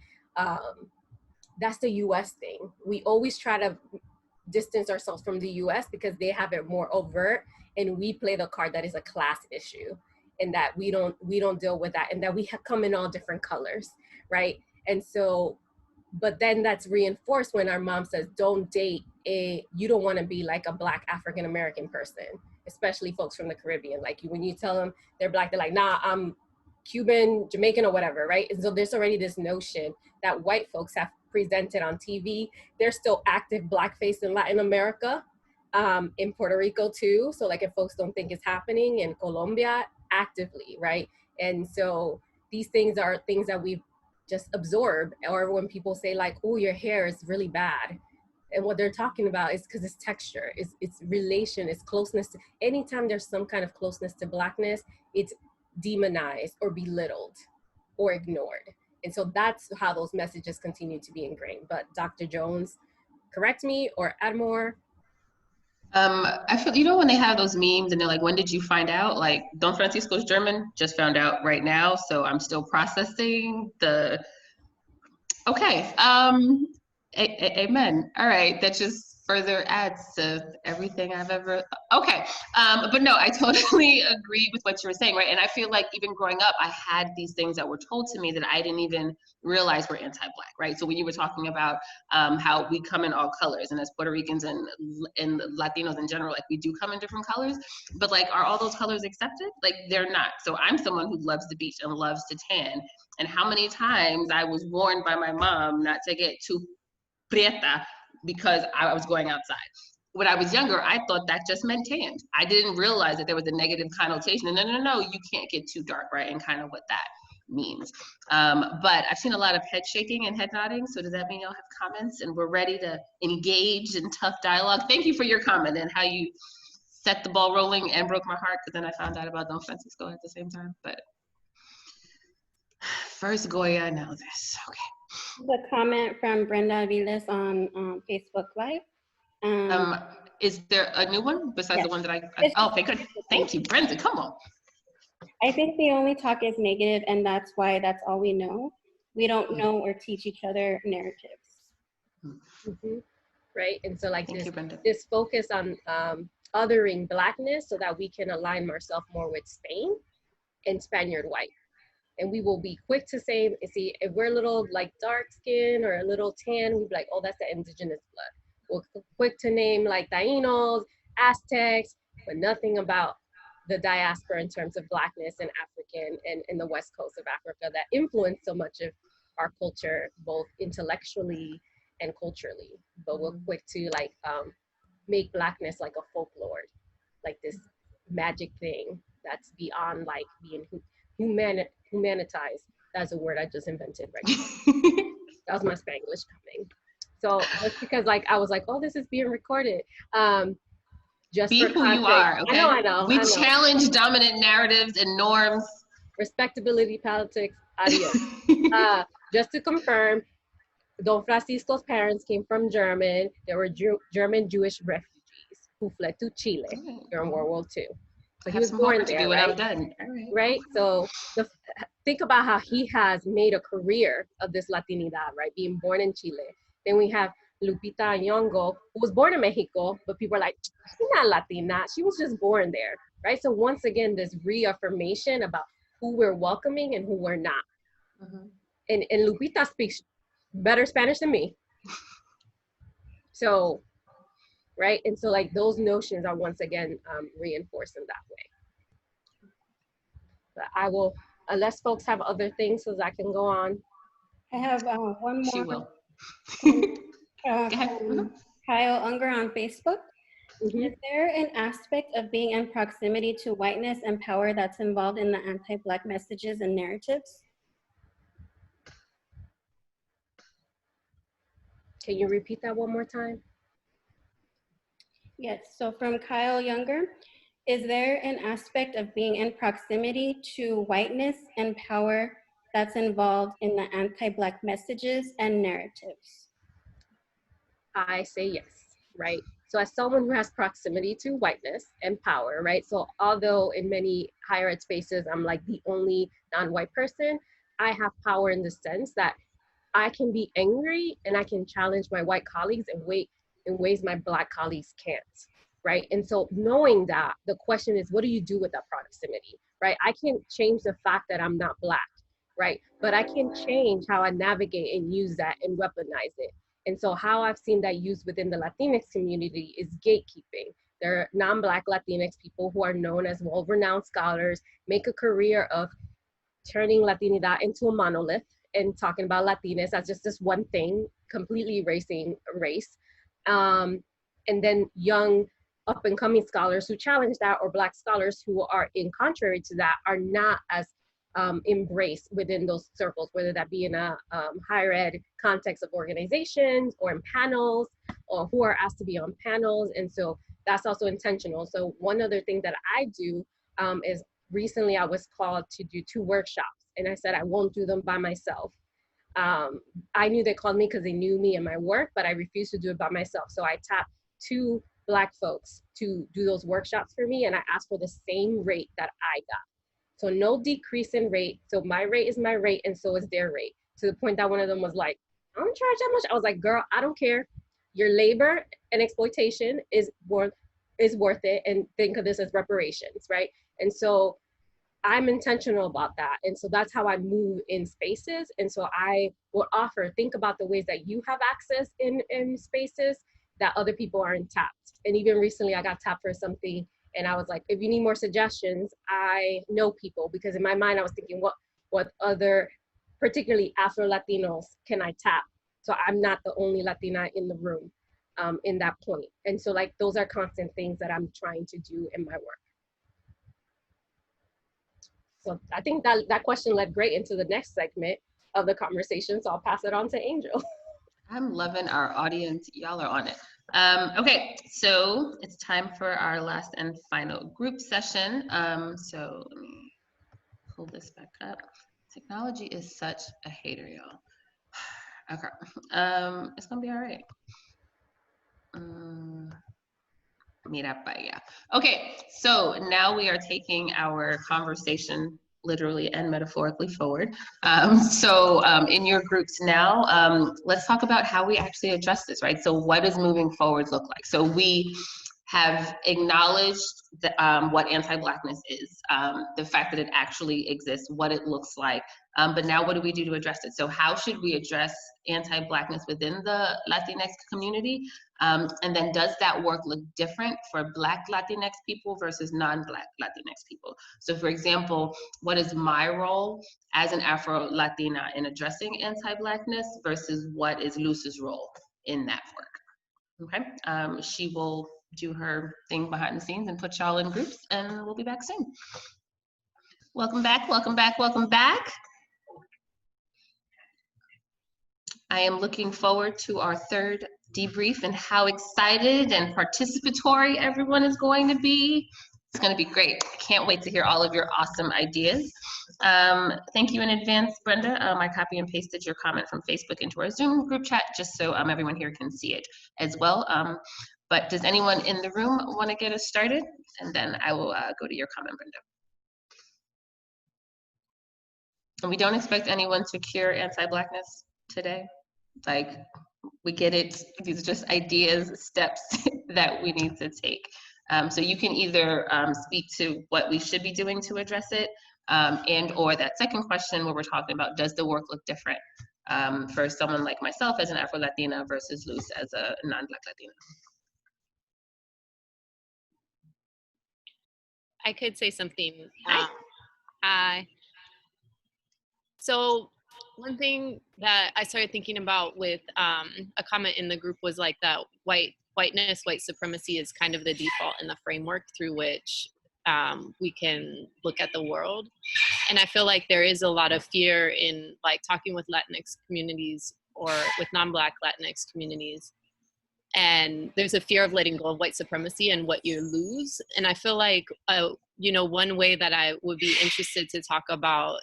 that's the US thing. We always try to distance ourselves from the US because they have it more overt, and we play the card that is a class issue, and that we don't deal with that, and that we have come in all different colors, right? And so, but then that's reinforced when our mom says, don't date you don't want to be like a Black African American person, especially folks from the Caribbean. Like when you tell them they're Black, they're like, nah, I'm Cuban, Jamaican, or whatever, right? And so there's already this notion that white folks have presented on TV. There's still active Blackface in Latin America, in Puerto Rico too. So like if folks don't think it's happening in Colombia, actively, right? And so these things are things that we've just absorbed. Or when people say like, oh, your hair is really bad. And what they're talking about is because it's texture, it's relation, it's closeness to, anytime there's some kind of closeness to Blackness, it's demonized or belittled or ignored. And so that's how those messages continue to be ingrained. But Dr. Jones, correct me or add more. I feel, when they have those memes and they're like, when did you find out? Like, Don Francisco's German, just found out right now. So I'm still processing okay. Amen. All right. That just further adds to everything I've ever, okay. But no, I totally agree with what you were saying, right? And I feel like even growing up, I had these things that were told to me that I didn't even realize were anti-Black, right? So when you were talking about how we come in all colors, and as Puerto Ricans and Latinos in general, like we do come in different colors, but like, are all those colors accepted? Like they're not. So I'm someone who loves the beach and loves to tan. And how many times I was warned by my mom not to get too prieta because I was going outside. When I was younger, I thought that just meant tanned. I didn't realize that there was a negative connotation. And no, you can't get too dark, right? And kind of what that means. But I've seen a lot of head shaking and head nodding. So does that mean y'all have comments and we're ready to engage in tough dialogue? Thank you for your comment and how you set the ball rolling and broke my heart, because then I found out about Don Francisco at the same time. But first Goya, now this, okay. The comment from Brenda Aviles on Facebook Live. Is there a new one besides yes. the one that oh, thank you, Brenda, come on. I think the only talk is negative, and that's why that's all we know. We don't know or teach each other narratives. Mm-hmm. Right, and so like this focus on othering Blackness so that we can align ourselves more with Spain and Spaniard white. And we will be quick to say, see, if we're a little like dark skin or a little tan, we'd be like, oh, that's the indigenous blood. We're quick to name like Tainos, Aztecs, but nothing about the diaspora in terms of Blackness and African and in the West Coast of Africa that influenced so much of our culture, both intellectually and culturally. But we're quick to like make Blackness like a folklore, like this magic thing that's beyond like being humanitized. That's a word I just invented right now. That was my Spanglish coming. So just because like I was like, oh, this is being recorded. Just be for who context. you are, okay? I know. We challenge dominant narratives and norms. Respectability politics, adios. Just to confirm, Don Francisco's parents came from German. They were German Jewish refugees who fled to Chile during World War II. So he was born there, when right? I'm done. Right? So think about how he has made a career of this Latinidad, right? Being born in Chile. Then we have Lupita Nyong'o, who was born in Mexico, but people are like, she's not Latina. She was just born there, right? So once again, this reaffirmation about who we're welcoming and who we're not. And Lupita speaks better Spanish than me. So, right? And so like those notions are once again reinforced in that way. But I will, unless folks have other things, so that I can go on. I have one more. She will. From Kyle Unger on Facebook. Is there an aspect of being in proximity to whiteness and power that's involved in the anti-Black messages and narratives? Can you repeat that one more time? Yes, so from Kyle Younger, is there an aspect of being in proximity to whiteness and power that's involved in the anti-Black messages and narratives? I say yes, right? So as someone who has proximity to whiteness and power, right? So although in many higher ed spaces, I'm like the only non-white person, I have power in the sense that I can be angry and I can challenge my white colleagues in ways my Black colleagues can't, right? And so knowing that, the question is, what do you do with that proximity, right? I can't change the fact that I'm not Black, right? But I can change how I navigate and use that and weaponize it. And so how I've seen that used within the Latinx community is gatekeeping. There are non-Black Latinx people who are known as well-renowned scholars, make a career of turning Latinidad into a monolith and talking about Latinas as just this one thing, completely erasing race. And then young up-and-coming scholars who challenge that, or Black scholars who are in contrary to that, are not as embraced within those circles, whether that be in a higher ed context of organizations or in panels, or who are asked to be on panels. And so that's also intentional. So one other thing that I do is recently I was called to do 2 workshops, and I said I won't do them by myself. I knew they called me because they knew me and my work, but I refused to do it by myself. So I tapped 2 Black folks to do those workshops for me, and I asked for the same rate that I got. So no decrease in rate. So my rate is my rate, and so is their rate. To the point that one of them was like, I don't charge that much. I was like, girl, I don't care. Your labor and exploitation is worth it, and think of this as reparations, right? And so I'm intentional about that. And so that's how I move in spaces. And so I will offer, think about the ways that you have access in spaces that other people aren't tapped. And even recently I got tapped for something, and I was like, if you need more suggestions, I know people, because in my mind I was thinking, what other, particularly Afro-Latinos, can I tap? So I'm not the only Latina in the room in that point. And so like, those are constant things that I'm trying to do in my work. So I think that question led great into the next segment of the conversation. So I'll pass it on to Angel. I'm loving our audience. Y'all are on it. Okay, so it's time for our last and final group session. So let me pull this back up. Technology is such a hater, y'all. Okay, it's gonna be all right. Okay, so now we are taking our conversation literally and metaphorically forward. In your groups now, let's talk about how we actually address this, right? So what does moving forward look like? So we have acknowledged what anti-Blackness is, the fact that it actually exists, what it looks like, but now what do we do to address it? So how should we address anti-Blackness within the Latinx community? And then does that work look different for Black Latinx people versus non-Black Latinx people? So for example, what is my role as an Afro-Latina in addressing anti-Blackness versus what is Luz's role in that work? Okay, she will do her thing behind the scenes and put y'all in groups, and we'll be back soon. Welcome back, welcome back, welcome back. I am looking forward to our third debrief and how excited and participatory everyone is going to be. It's going to be great. Can't wait to hear all of your awesome ideas. Thank you in advance, Brenda. I copy and pasted your comment from Facebook into our Zoom group chat just so everyone here can see it as well. But does anyone in the room want to get us started? And then I will go to your comment, Brenda. And we don't expect anyone to cure anti-Blackness today. Like, we get it. These are just ideas, steps that we need to take. So you can either speak to what we should be doing to address it, and or that second question where we're talking about, does the work look different for someone like myself as an Afro-Latina versus Luz as a non-Black Latina? I could say something. Hi. So one thing that I started thinking about with a comment in the group was like that whiteness, white supremacy is kind of the default in the framework through which we can look at the world. And I feel like there is a lot of fear in like talking with Latinx communities or with non-Black Latinx communities. And there's a fear of letting go of white supremacy and what you lose. And I feel like, you know, one way that I would be interested to talk about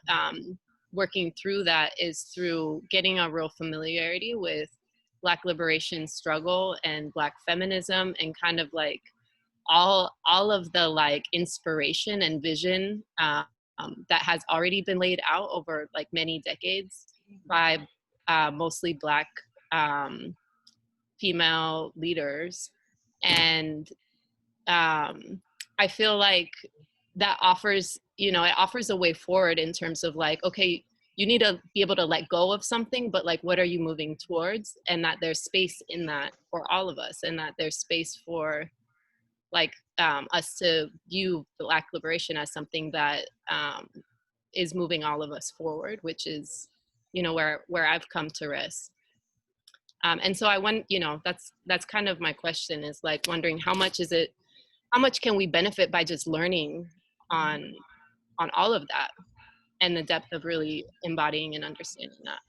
working through that is through getting a real familiarity with Black liberation struggle and Black feminism, and kind of like all of the like inspiration and vision that has already been laid out over like many decades by mostly Black female leaders. And I feel like that offers, you know, it offers a way forward in terms of like, okay, you need to be able to let go of something, but like, what are you moving towards? And that there's space in that for all of us, and that there's space for like us to view Black liberation as something that is moving all of us forward, which is, you know, where I've come to rest. And so I want, you know, that's kind of my question, is like wondering how much can we benefit by just learning on all of that, and the depth of really embodying and understanding that.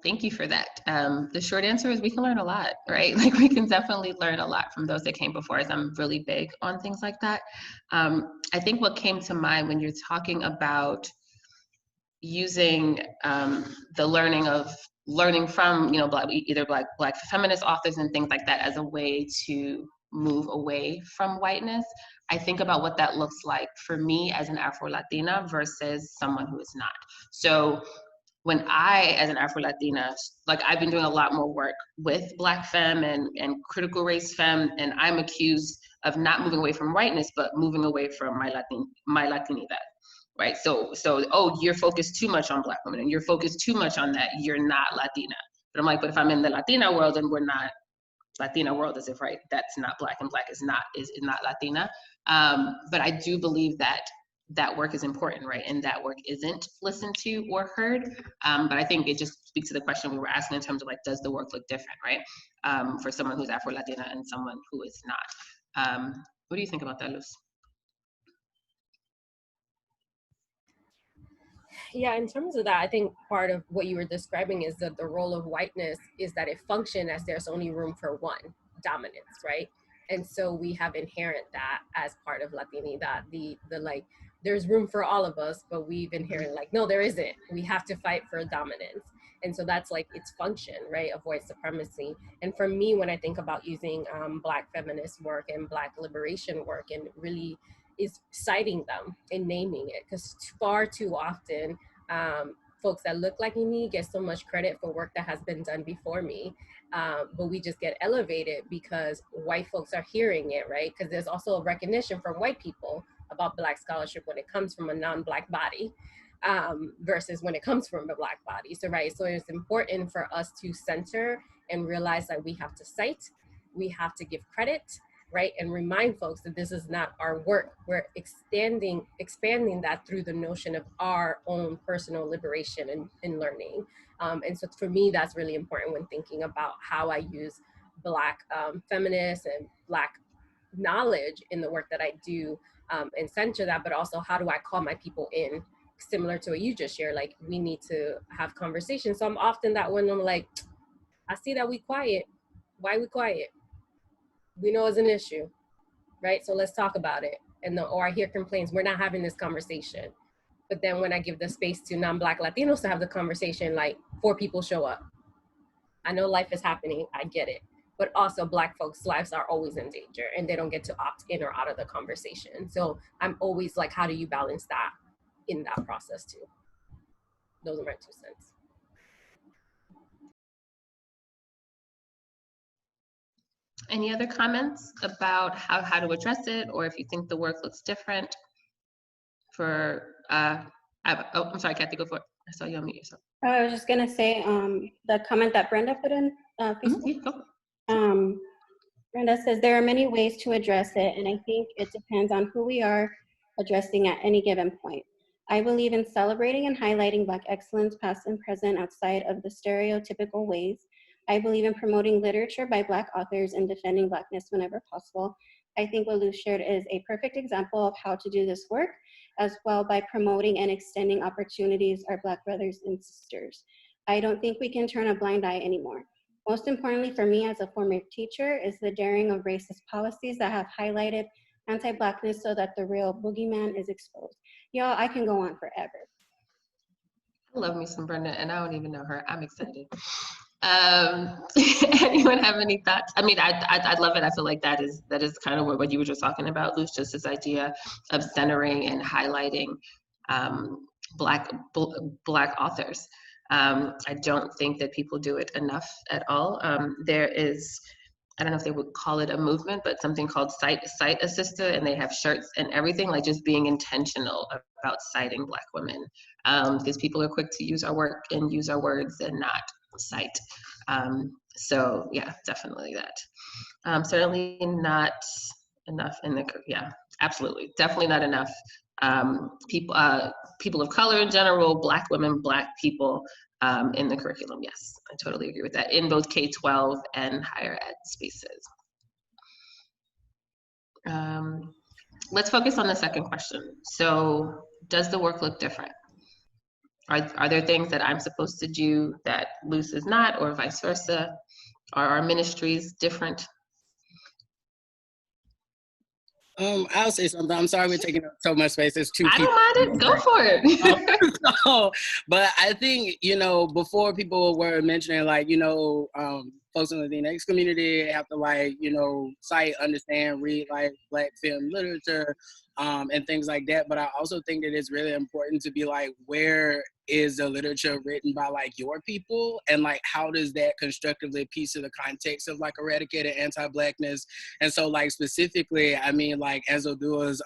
Thank you for that. The short answer is we can learn a lot, right? Like, we can definitely learn a lot from those that came before us. I'm really big on things like that. I think what came to mind when you're talking about using the learning from, you know, either black feminist authors and things like that as a way to move away from whiteness, I think about what that looks like for me as an Afro-Latina versus someone who is not. So when I, as an Afro-Latina, like, I've been doing a lot more work with Black femme and critical race femme, and I'm accused of not moving away from whiteness, but moving away from my Latinidad. Right, so oh, you're focused too much on Black women, and you're focused too much on that, you're not Latina. But I'm like, but if I'm in the Latina world and we're not Latina world, as if, right, that's not Black, and Black is not Latina. But I do believe that work is important, right, and that work isn't listened to or heard. But I think it just speaks to the question we were asking in terms of like, does the work look different, right, for someone who's Afro-Latina and someone who is not. What do you think about that, Luz? Yeah, in terms of that, I think part of what you were describing is that the role of whiteness is that it functions as there's only room for one, dominance, right? And so we have inherent that as part of Latinidad, the like, there's room for all of us, but we've inherent like, no, there isn't. We have to fight for dominance. And so that's like its function, right, of white supremacy. And for me, when I think about using Black feminist work and Black liberation work, and really is citing them and naming it, because far too often folks that look like me get so much credit for work that has been done before me. But we just get elevated because white folks are hearing it, right? Because there's also a recognition from white people about Black scholarship when it comes from a non-Black body versus when it comes from a Black body. So, right, so it's important for us to center and realize that we have to cite, we have to give credit, right? And remind folks that this is not our work. We're expanding that through the notion of our own personal liberation and learning. And so for me, that's really important when thinking about how I use Black feminists and Black knowledge in the work that I do, and center that, but also how do I call my people in, similar to what you just shared, like we need to have conversations. So I'm often that when I'm like, I see that we quiet. Why we quiet? We know it's an issue, right? So let's talk about it. And or I hear complaints, we're not having this conversation. But then when I give the space to non-Black Latinos to have the conversation, like 4 people show up. I know life is happening, I get it. But also Black folks' lives are always in danger and they don't get to opt in or out of the conversation. So I'm always like, how do you balance that in that process too? Those are my 2 cents. Any other comments about how to address it, or if you think the work looks different for, oh, I'm sorry, Kathy, go for it. I saw you unmute yourself. I was just gonna say the comment that Brenda put in Facebook. Brenda says, there are many ways to address it, and I think it depends on who we are addressing at any given point. I believe in celebrating and highlighting Black excellence, past and present, outside of the stereotypical ways. I believe in promoting literature by Black authors and defending Blackness whenever possible. I think what Luz shared is a perfect example of how to do this work, as well by promoting and extending opportunities our Black brothers and sisters. I don't think we can turn a blind eye anymore. Most importantly for me as a former teacher is the daring of racist policies that have highlighted anti-Blackness so that the real boogeyman is exposed. Y'all, I can go on forever. I love me some Brenda, and I don't even know her. I'm excited. Anyone have any thoughts? I mean, I'd love it. I feel like that is kind of what you were just talking about, Luz, just this idea of centering and highlighting Black authors. I don't think that people do it enough at all. There is, I don't know if they would call it a movement, but something called Cite Assista, and they have shirts and everything, like just being intentional about citing Black women, because people are quick to use our work and use our words and not cite. So yeah, definitely that. Certainly not enough in the, yeah, absolutely, definitely not enough. People of color in general, Black women, Black people in the curriculum. Yes, I totally agree with that, in both K-12 and higher ed spaces. Let's focus on the second question. So does the work look different? Are there things that I'm supposed to do that Luz is not, or vice versa? Are our ministries different? I'll say something. I'm sorry we're taking up so much space. There's 2 people. I don't mind it. Go for it. No, but I think, before people were mentioning, like, folks in the Latinx community have to, like, cite, understand, read, like, Black film literature, and things like that. But I also think that it's really important to be like, where is the literature written by, like, your people? And, like, how does that constructively piece of the context of, like, eradicated anti-Blackness? And so, like, specifically, I mean, like, Enzo Dua's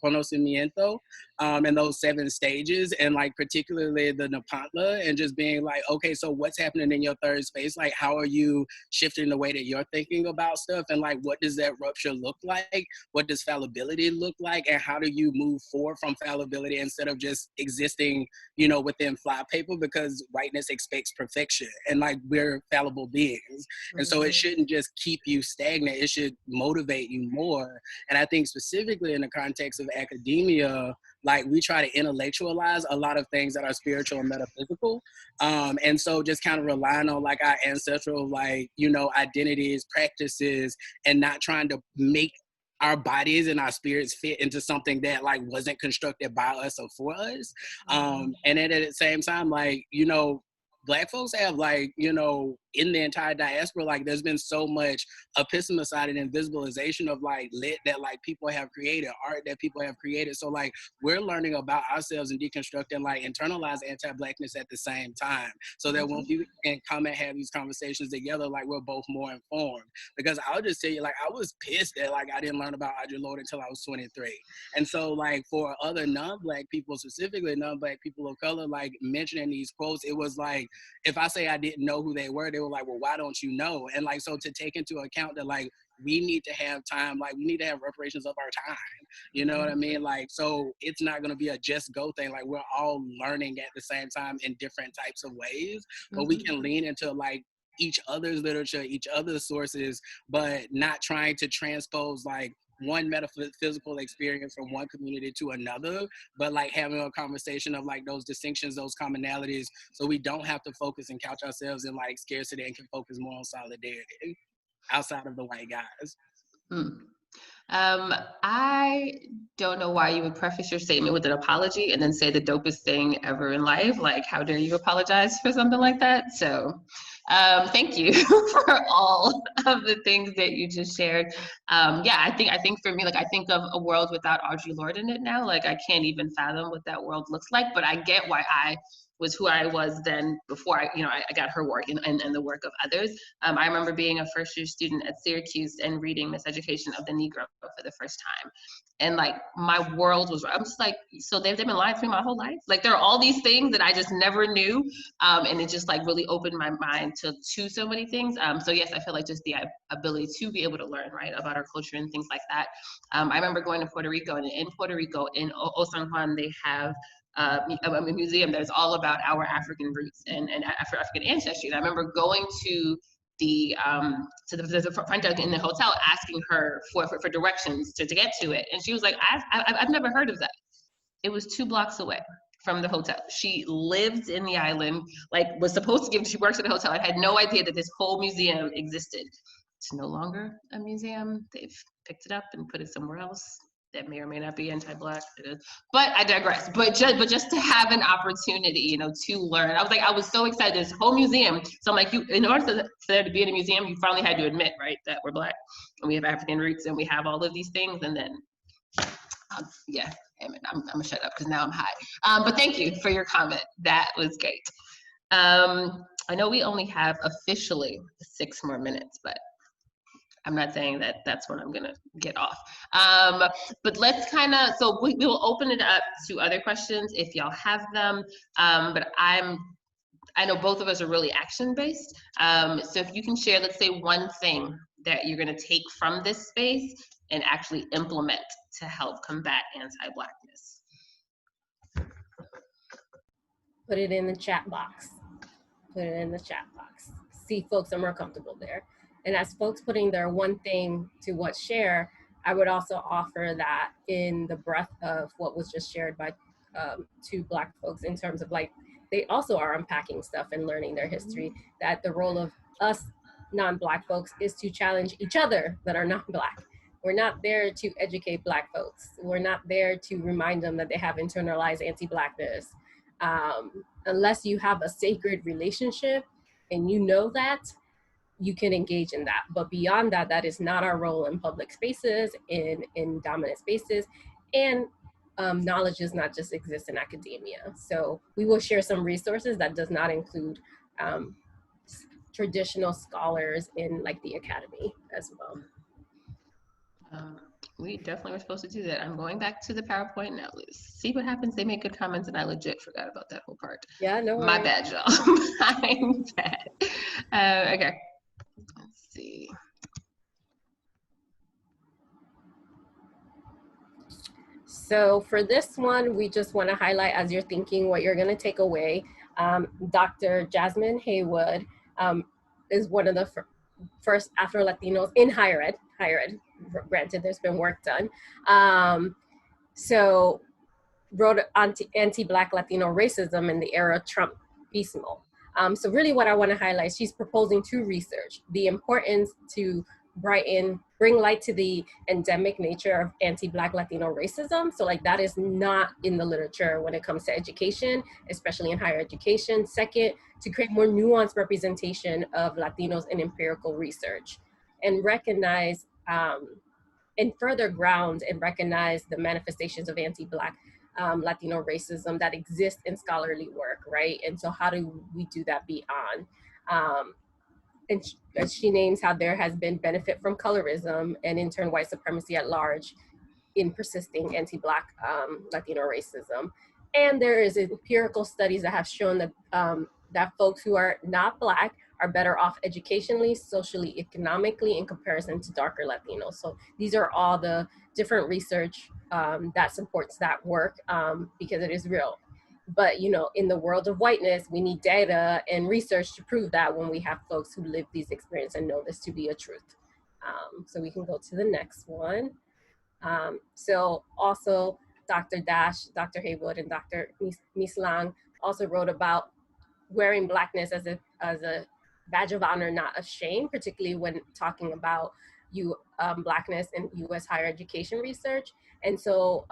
conocimiento, and those 7 stages, and, like, particularly the Nepantla, and just being like, okay, so what's happening in your third space? Like, how are you shifting the way that you're thinking about stuff? And, like, what does that rupture look like? What does fallibility look like? And how do you move forward from fallibility instead of just existing, within fly paper? Because whiteness expects perfection, and, like, we're fallible beings. Mm-hmm. And so it shouldn't just keep you stagnant. It should motivate you more. And I think specifically in the context of academia, like, we try to intellectualize a lot of things that are spiritual and metaphysical. And so just kind of relying on, like, our ancestral, like, identities, practices, and not trying to make our bodies and our spirits fit into something that, like, wasn't constructed by us or for us. And then at the same time, like, Black folks have, like, in the entire diaspora, like there's been so much epistemicized and visibilization of like lit that like people have created, art that people have created. So like we're learning about ourselves and deconstructing like internalized anti-Blackness at the same time, so that when we can come and have these conversations together, like we're both more informed. Because I'll just tell you, like I was pissed that like I didn't learn about Audre Lorde until I was 23. And so like for other non-Black people, specifically non-Black people of color, like mentioning these quotes, it was like, if I say I didn't know who they were, they were like, well, why don't you know? And like, so to take into account that like, we need to have time, like we need to have reparations of our time, you know what I mean? Like, so it's not gonna be a just go thing. Like we're all learning at the same time in different types of ways, but we can lean into like each other's literature, each other's sources, but not trying to transpose like one metaphysical experience from one community to another, but like having a conversation of like those distinctions, those commonalities, so we don't have to focus and couch ourselves in like scarcity and can focus more on solidarity outside of the white guys. I don't know why you would preface your statement with an apology and then say the dopest thing ever in life. Like, how dare you apologize for something like that? So thank you for all of the things that you just shared. Yeah, I think for me, like, I think of a world without Audre Lorde in it now. Like, I can't even fathom what that world looks like, but I get why I was who I was then before I got her work and the work of others. I remember being a first-year student at Syracuse and reading Miseducation of the Negro for the first time. And like, my world was, I'm just like, so they've been lying to me my whole life? Like, there are all these things that I just never knew. And it just like really opened my mind to so many things. So yes, I feel like just the ability to be able to learn, right, about our culture and things like that. I remember going to Puerto Rico, and in Puerto Rico, in San Juan, they have a museum that is all about our African roots and African ancestry. And I remember going to the front desk in the hotel, asking her for directions to get to it, and she was like, I've never heard of that. It was 2 blocks away from the hotel. She lived in the island, like was supposed to give, she works at a hotel. I had no idea that this whole museum existed. It's no longer a museum. They've picked it up and put it somewhere else. That may or may not be anti-Black, but I digress. But just to have an opportunity, to learn. I was so excited. This whole museum. So I'm like, in order for there to be in a museum, you finally had to admit, right, that we're Black and we have African roots and we have all of these things. And then, yeah, I'm gonna shut up because now I'm high. But thank you for your comment. That was great. I know we only have officially 6 more minutes, but I'm not saying that that's when I'm gonna get off. But let's so we will open it up to other questions if y'all have them. But I know both of us are really action-based. So if you can share, let's say, one thing that you're gonna take from this space and actually implement to help combat anti-Blackness. Put it in the chat box. Put it in the chat box. See, folks are more comfortable there. And as folks putting their one thing to what's shared, I would also offer that in the breadth of what was just shared by 2 Black folks, in terms of like, they also are unpacking stuff and learning their history, that the role of us non-Black folks is to challenge each other that are non-Black. We're not there to educate Black folks. We're not there to remind them that they have internalized anti-Blackness. Unless you have a sacred relationship and you know that, you can engage in that. But beyond that, that is not our role in public spaces, in dominant spaces. And knowledge does not just exist in academia. So we will share some resources that does not include traditional scholars in like the academy as well. We definitely were supposed to do that. I'm going back to the PowerPoint now. Let's see what happens. They make good comments and I legit forgot about that whole part. Yeah, no worries. My bad, y'all. I'm bad. Okay. Let's see. So for this one, we just want to highlight, as you're thinking what you're going to take away, Dr. Jasmine Haywood is one of the first Afro-Latinos in higher ed. Granted, there's been work done. So wrote anti-Black Latino racism in the era Trumpismo. So really what I want to highlight, she's proposing to research the importance to bring light to the endemic nature of anti-Black Latino racism. So like that is not in the literature when it comes to education, especially in higher education. Second, to create more nuanced representation of Latinos in empirical research and recognize and further ground and recognize the manifestations of anti-Black Latino racism that exist in scholarly work, right? And so how do we do that beyond? And as she names how there has been benefit from colorism and in turn white supremacy at large in persisting anti-Black Latino racism. And there is empirical studies that have shown that, that folks who are not Black are better off educationally, socially, economically in comparison to darker Latinos. So these are all the different research that supports that work because it is real. But you know, in the world of whiteness, we need data and research to prove that when we have folks who live these experiences and know this to be a truth. So we can go to the next one. So also Dr. Dash, Dr. Haywood, and Dr. Mislang also wrote about wearing Blackness as a badge of honor, not a shame, particularly when talking about Blackness in U.S. higher education research. And so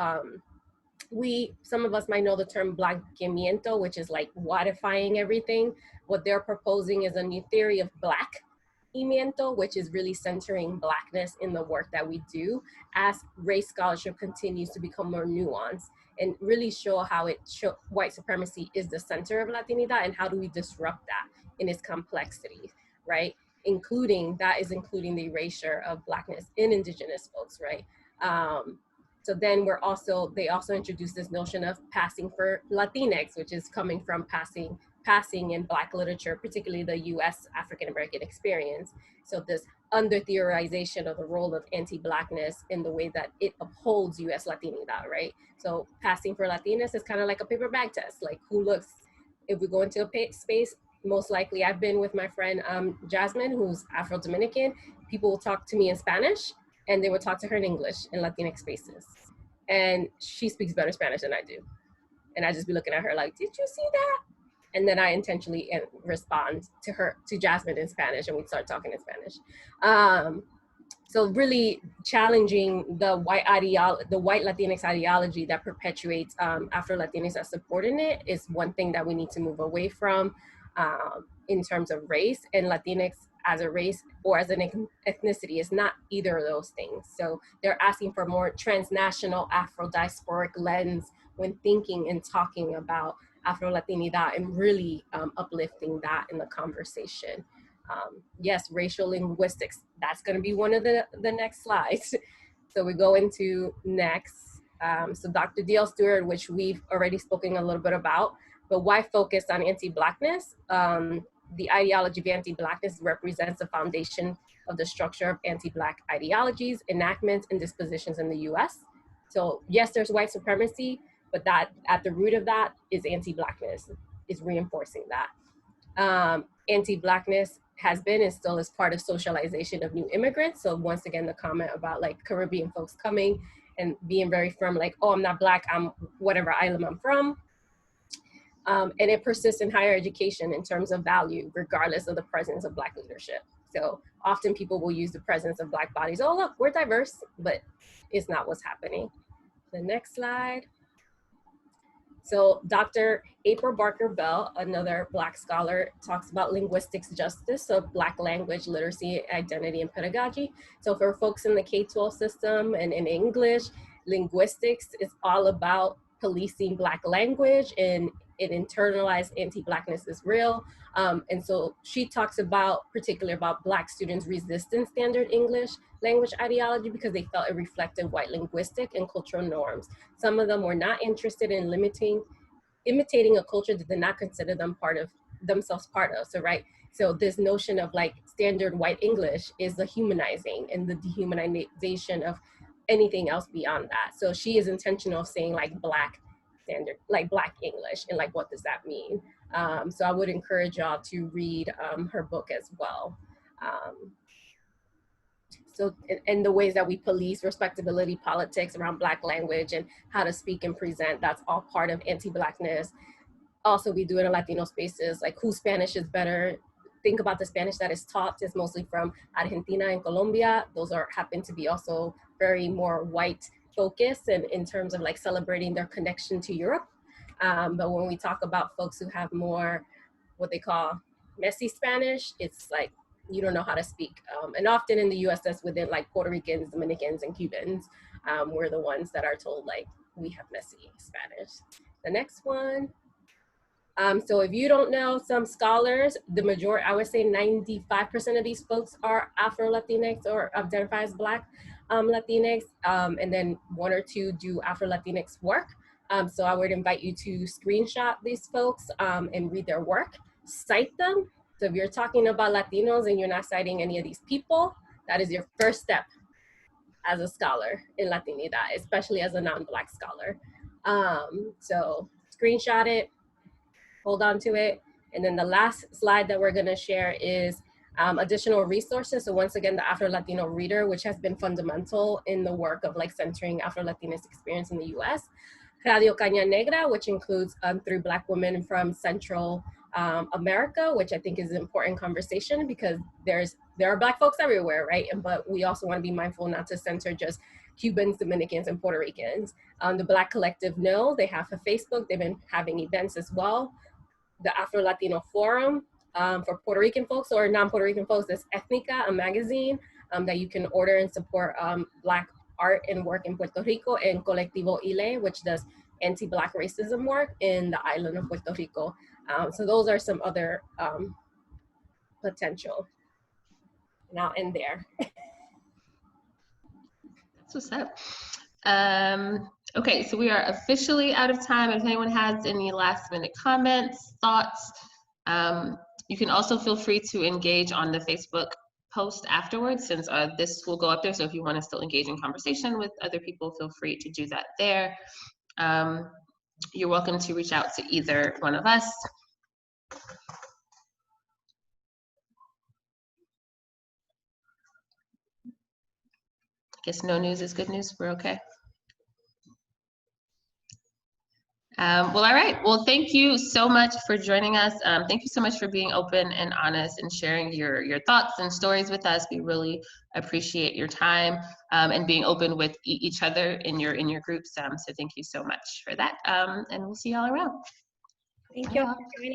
some of us might know the term blanqueamiento, which is like whiteifying everything. What they're proposing is a new theory of blackimiento, which is really centering Blackness in the work that we do as race scholarship continues to become more nuanced and really show how white supremacy is the center of Latinidad and how do we disrupt that in its complexity, right? Including the erasure of Blackness in Indigenous folks, right? So then they also introduced this notion of passing for Latinx, which is coming from passing in Black literature, particularly the US African-American experience. So this under-theorization of the role of anti-Blackness in the way that it upholds US Latinidad, right? So passing for Latinx is kind of like a paper bag test, like if we go into a space, most likely I've been with my friend Jasmine, who's Afro-Dominican, people will talk to me in Spanish, and they would talk to her in English in Latinx spaces. And she speaks better Spanish than I do. And I just be looking at her like, did you see that? And then I intentionally respond to Jasmine in Spanish, and we start talking in Spanish. So really challenging the white Latinx ideology that perpetuates Afro-Latinx as subordinate is one thing that we need to move away from in terms of race, and Latinx as a race or as an ethnicity is not either of those things. So they're asking for more transnational Afro-diasporic lens when thinking and talking about Afro-Latinidad and really uplifting that in the conversation. Yes, racial linguistics, that's gonna be one of the next slides. So we go into next. So Dr. D.L. Stewart, which we've already spoken a little bit about, but why focus on anti-Blackness? The ideology of anti-Blackness represents the foundation of the structure of anti-Black ideologies, enactments, and dispositions in the US. So yes, there's white supremacy, but that at the root of that is anti-Blackness, is reinforcing that. Anti-Blackness has been and still is part of socialization of new immigrants. So once again, the comment about like Caribbean folks coming and being very firm, like, oh, I'm not Black, I'm whatever island I'm from. And it persists in higher education in terms of value, regardless of the presence of Black leadership. So often people will use the presence of Black bodies. Oh, look, we're diverse, but it's not what's happening. The next slide. So Dr. April Barker Bell, another Black scholar, talks about linguistics justice, so Black language, literacy, identity, and pedagogy. So for folks in the K-12 system and in English, linguistics is all about policing Black language, and it internalized anti-Blackness is real. And so she talks about, particularly about Black students resisting standard English language ideology because they felt it reflected white linguistic and cultural norms. Some of them were not interested in imitating a culture that did not consider themselves part of. So, right, so this notion of like standard white English is the humanizing and the dehumanization of anything else beyond that. So she is intentional of saying like Black standard, like Black English, and like what does that mean? So I would encourage y'all to read her book as well. So, and the ways that we police respectability politics around Black language and how to speak and present, that's all part of anti-Blackness. Also, we do it in Latino spaces, like whose Spanish is better, think about the Spanish that is taught is mostly from Argentina and Colombia. Those happen to be also very more white focused and in terms of like celebrating their connection to Europe. But when we talk about folks who have more what they call messy Spanish, it's like you don't know how to speak. And often in the US, that's within like Puerto Ricans, Dominicans, and Cubans. We're the ones that are told like we have messy Spanish. The next one. So if you don't know some scholars, the majority, I would say 95% of these folks are Afro-Latinx or identify as Black Latinx, and then 1 or 2 do Afro-Latinx work. So I would invite you to screenshot these folks and read their work, cite them. So if you're talking about Latinos and you're not citing any of these people, that is your first step as a scholar in Latinidad, especially as a non-Black scholar. So screenshot it, hold on to it. And then the last slide that we're gonna share is additional resources. So once again, the Afro-Latino Reader, which has been fundamental in the work of like centering Afro-Latinx experience in the US. Radio Caña Negra, which includes 3 Black women from Central America, which I think is an important conversation because there are Black folks everywhere, right? But we also wanna be mindful not to center just Cubans, Dominicans, and Puerto Ricans. The Black Collective Know, they have a Facebook, they've been having events as well. The Afro-Latino Forum for Puerto Rican folks or non-Puerto Rican folks, that's Ethnica, a magazine that you can order and support Black art and work in Puerto Rico, and Colectivo Ile, which does anti-Black racism work in the island of Puerto Rico. So those are some other potential. And I'll end there. That's what's up. Okay, so we are officially out of time. If anyone has any last minute comments, thoughts, you can also feel free to engage on the Facebook post afterwards, since this will go up there. So if you want to still engage in conversation with other people, feel free to do that there. You're welcome to reach out to either one of us. I guess no news is good news. We're okay. Well, all right. Well, thank you so much for joining us. Thank you so much for being open and honest and sharing your thoughts and stories with us. We really appreciate your time and being open with each other in your groups. So thank you so much for that. And we'll see y'all around. Thank you all for joining.